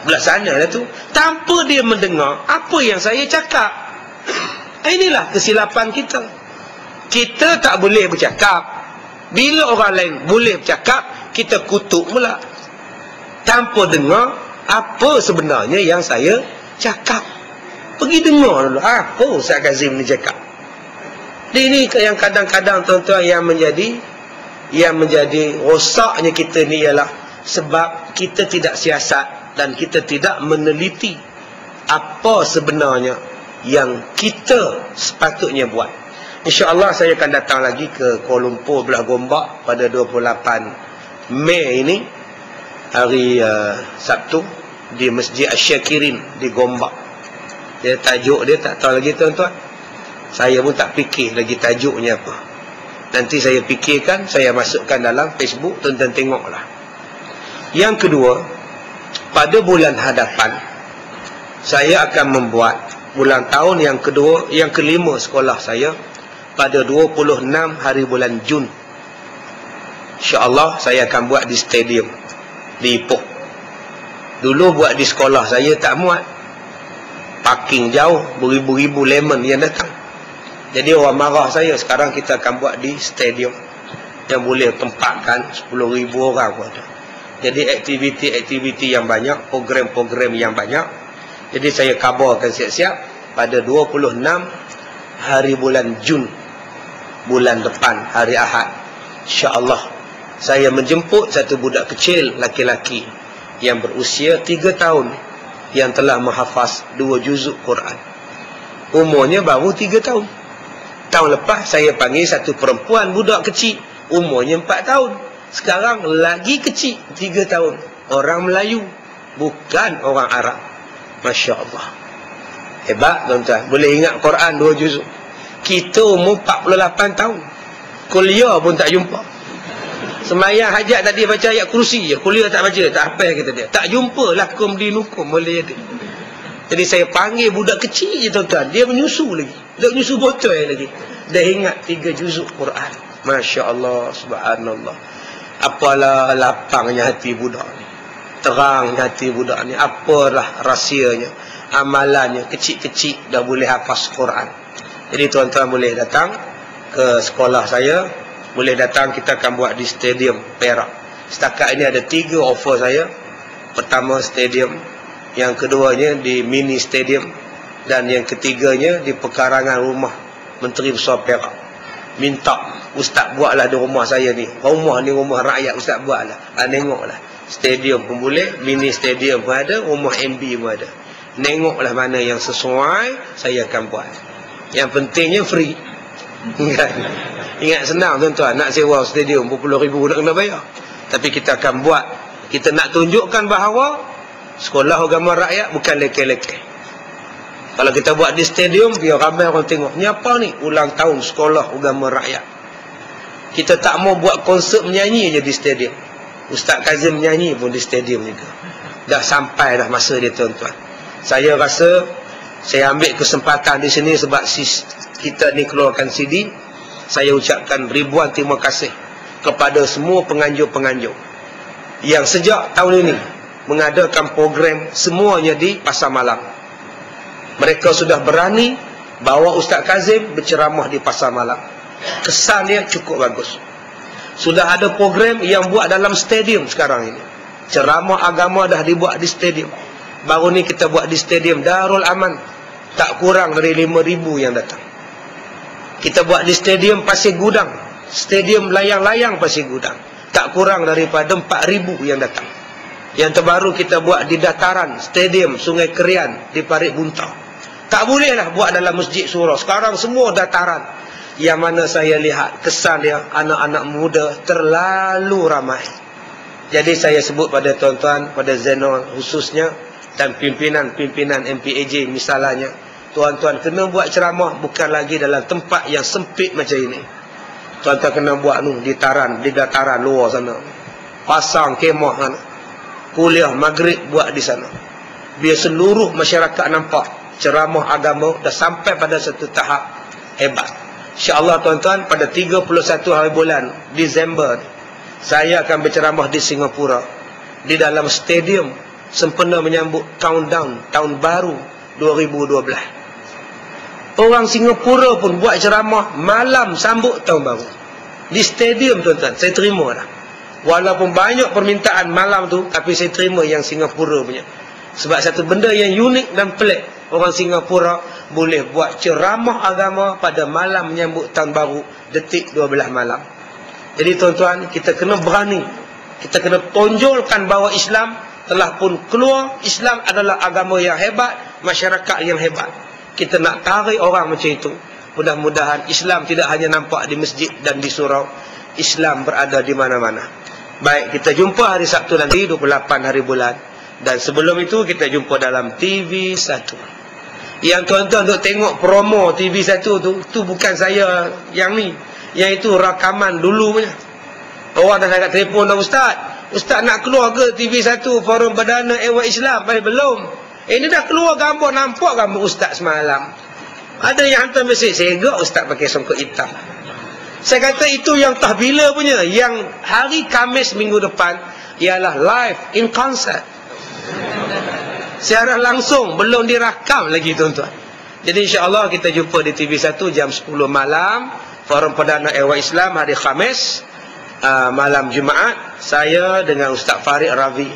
belah sana lah tu, tanpa dia mendengar apa yang saya cakap. Inilah kesilapan kita. Kita tak boleh bercakap. Bila orang lain boleh bercakap, kita kutuk pula tanpa dengar apa sebenarnya yang saya cakap. Pergi dengar dulu apa Ustaz Kazim ni cakap. Ini yang kadang-kadang tuan-tuan yang menjadi rosaknya kita ni ialah sebab kita tidak siasat dan kita tidak meneliti apa sebenarnya yang kita sepatutnya buat. InsyaAllah saya akan datang lagi ke Kuala Lumpur belah Gombak pada 28 Mei ini, hari Sabtu, di Masjid Asyakirin di Gombak. Dia tajuk dia tak tahu lagi tuan-tuan. Saya pun tak fikir lagi tajuknya apa. Nanti saya fikirkan, saya masukkan dalam Facebook, tuan-tuan tengoklah. Yang kedua, pada bulan hadapan saya akan membuat bulan tahun yang kedua, yang kelima sekolah saya pada 26 hari bulan Jun. InsyaAllah saya akan buat di stadium di Ipoh. Dulu buat di sekolah saya tak muat, parking jauh, beribu-ribu lemon yang datang. Jadi orang marah saya. Sekarang kita akan buat di stadium yang boleh tempatkan 10,000 orang pun ada. Jadi aktiviti-aktiviti yang banyak, program-program yang banyak. Jadi saya kabarkan siap-siap pada 26 hari bulan Jun, bulan depan, hari Ahad, insya-Allah saya menjemput satu budak kecil laki-laki yang berusia 3 tahun yang telah menghafaz 2 juzuk Quran. Umurnya baru 3 tahun. Tahun lepas saya panggil satu perempuan budak kecil, umurnya 4 tahun. Sekarang lagi kecil, 3 tahun. Orang Melayu, bukan orang Arab. Masya Allah. Hebat tuan-tuan. Boleh ingat Quran 2 juzuk. Kita umur 48 tahun. Kuliah pun tak jumpa. Semayang hajat tadi baca ayat kursi je. Kuliah tak baca, tak hafal kata dia. Tak jumpa lakum dinukum boleh jadi. Jadi saya panggil budak kecil je tuan-tuan. Dia menyusu lagi. Dia menyusu botol lagi. Dah ingat 3 juzuk Quran. Masya Allah, subhanallah. Apalah lapangnya hati budak ni. Terangnya hati budak ni. Apalah rahsianya. Amalannya kecil-kecil dah boleh hafaz Quran. Jadi tuan-tuan boleh datang ke sekolah saya. Boleh datang, kita akan buat di stadium Perak. Setakat ini ada 3 offer saya. Pertama stadium, yang keduanya di mini stadium, dan yang ketiganya di pekarangan rumah Menteri Besar Perak. Minta Ustaz buatlah di rumah saya ni. Rumah ni rumah rakyat, Ustaz buatlah. Tengoklah. Stadium pun boleh, mini stadium pun ada, rumah MB pun ada. Tengoklah mana yang sesuai, saya akan buat. Yang pentingnya free. Ingat senang tuan-tuan, nak sewa stadium berpuluh ribu nak kena bayar. Tapi kita akan buat. Kita nak tunjukkan bahawa sekolah agama rakyat bukan leke-leke. Kalau kita buat di stadium, biar ramai orang tengok. Ni apa ni? Ulang tahun sekolah agama rakyat. Kita tak mau buat konsert menyanyi je di stadium. Ustaz Kazim menyanyi pun di stadium juga. Dah sampai dah masa dia tuan-tuan. Saya rasa saya ambil kesempatan di sini sebab kita ni keluarkan CD. Saya ucapkan ribuan terima kasih kepada semua penganjur-penganjur yang sejak tahun ini mengadakan program semuanya di Pasar Malam. Mereka sudah berani bawa Ustaz Kazim berceramah di Pasar Malam. Kesan dia cukup bagus. Sudah ada program yang buat dalam stadium sekarang ini. Ceramah agama dah dibuat di stadium. Baru ni kita buat di stadium Darul Aman. Tak kurang dari 5,000 yang datang. Kita buat di stadium Pasir Gudang. Stadium layang-layang Pasir Gudang. Tak kurang daripada 4,000 yang datang. Yang terbaru kita buat di dataran stadium Sungai Kerian di Parit Buntang. Tak bolehlah buat dalam Masjid Surau. Sekarang semua dataran. Yang mana saya lihat kesan dia, anak-anak muda terlalu ramai. Jadi saya sebut pada tuan-tuan, pada Zainal khususnya, dan pimpinan-pimpinan MPAJ misalnya, tuan-tuan kena buat ceramah bukan lagi dalam tempat yang sempit macam ini. Tuan-tuan kena buat di dataran luar sana. Pasang kemah sana. Kuliah maghrib buat di sana. Biar seluruh masyarakat nampak ceramah agama dah sampai pada satu tahap hebat. InsyaAllah tuan-tuan, pada 31 hari bulan Disember saya akan berceramah di Singapura, di dalam stadium sempena menyambut countdown tahun baru 2012. Orang Singapura pun buat ceramah malam sambut tahun baru di stadium tuan-tuan. Saya terima dah. Walaupun banyak permintaan malam tu, tapi saya terima yang Singapura punya. Sebab satu benda yang unik dan pelik, orang Singapura boleh buat ceramah agama pada malam menyambut tahun baru, detik 12 malam. Jadi tuan-tuan, kita kena berani, kita kena tonjolkan bahawa Islam telah pun keluar. Islam adalah agama yang hebat, masyarakat yang hebat. Kita nak tarik orang macam itu. Mudah-mudahan Islam tidak hanya nampak di masjid dan di surau. Islam berada di mana-mana. Baik, kita jumpa hari Sabtu nanti 28 hari bulan. Dan sebelum itu kita jumpa dalam TV1. Yang tuan-tuan untuk tengok promo TV1 tu bukan saya yang ni. Yang itu rakaman dulu punya. Orang dah angkat telefon dah, Ustaz nak keluar ke TV1 Forum Perdana Ehwal Islam? Belum. Ini dah keluar gambar, nampak gambar Ustaz semalam. Ada yang hantar mesej, saya gak Ustaz pakai songkok hitam. Saya kata itu yang tahbila punya. Yang hari Khamis minggu depan ialah live in concert. Siaran langsung, belum dirakam lagi tuan-tuan. Jadi insya-Allah kita jumpa di TV1 jam 10 malam. Forum Perdana Ehwal Islam hari Khamis, malam Jumaat, saya dengan Ustaz Farid Ravi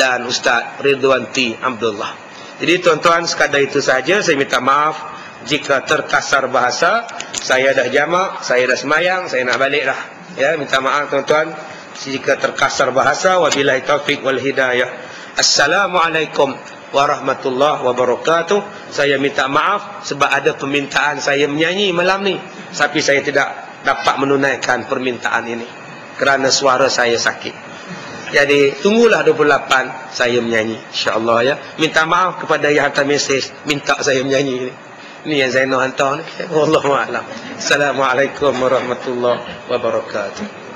dan Ustaz Ridwan T. Abdullah. Jadi tuan-tuan, sekadar itu saja. Saya minta maaf jika terkasar bahasa. Saya dah jamak, saya dah semayang, saya nak balik dah. Ya, minta maaf tuan-tuan jika terkasar bahasa. Wabillahi taufiq wal hidayah. Assalamualaikum warahmatullahi wabarakatuh. Saya minta maaf sebab ada permintaan saya menyanyi malam ni, tapi saya tidak dapat menunaikan permintaan ini kerana suara saya sakit. Jadi tunggulah 28 saya menyanyi insya-Allah ya. Minta maaf kepada yang hantar mesej minta saya menyanyi ni. Ini yang Zainal hantar ni. Wallahu a'lam. Assalamualaikum warahmatullahi wabarakatuh.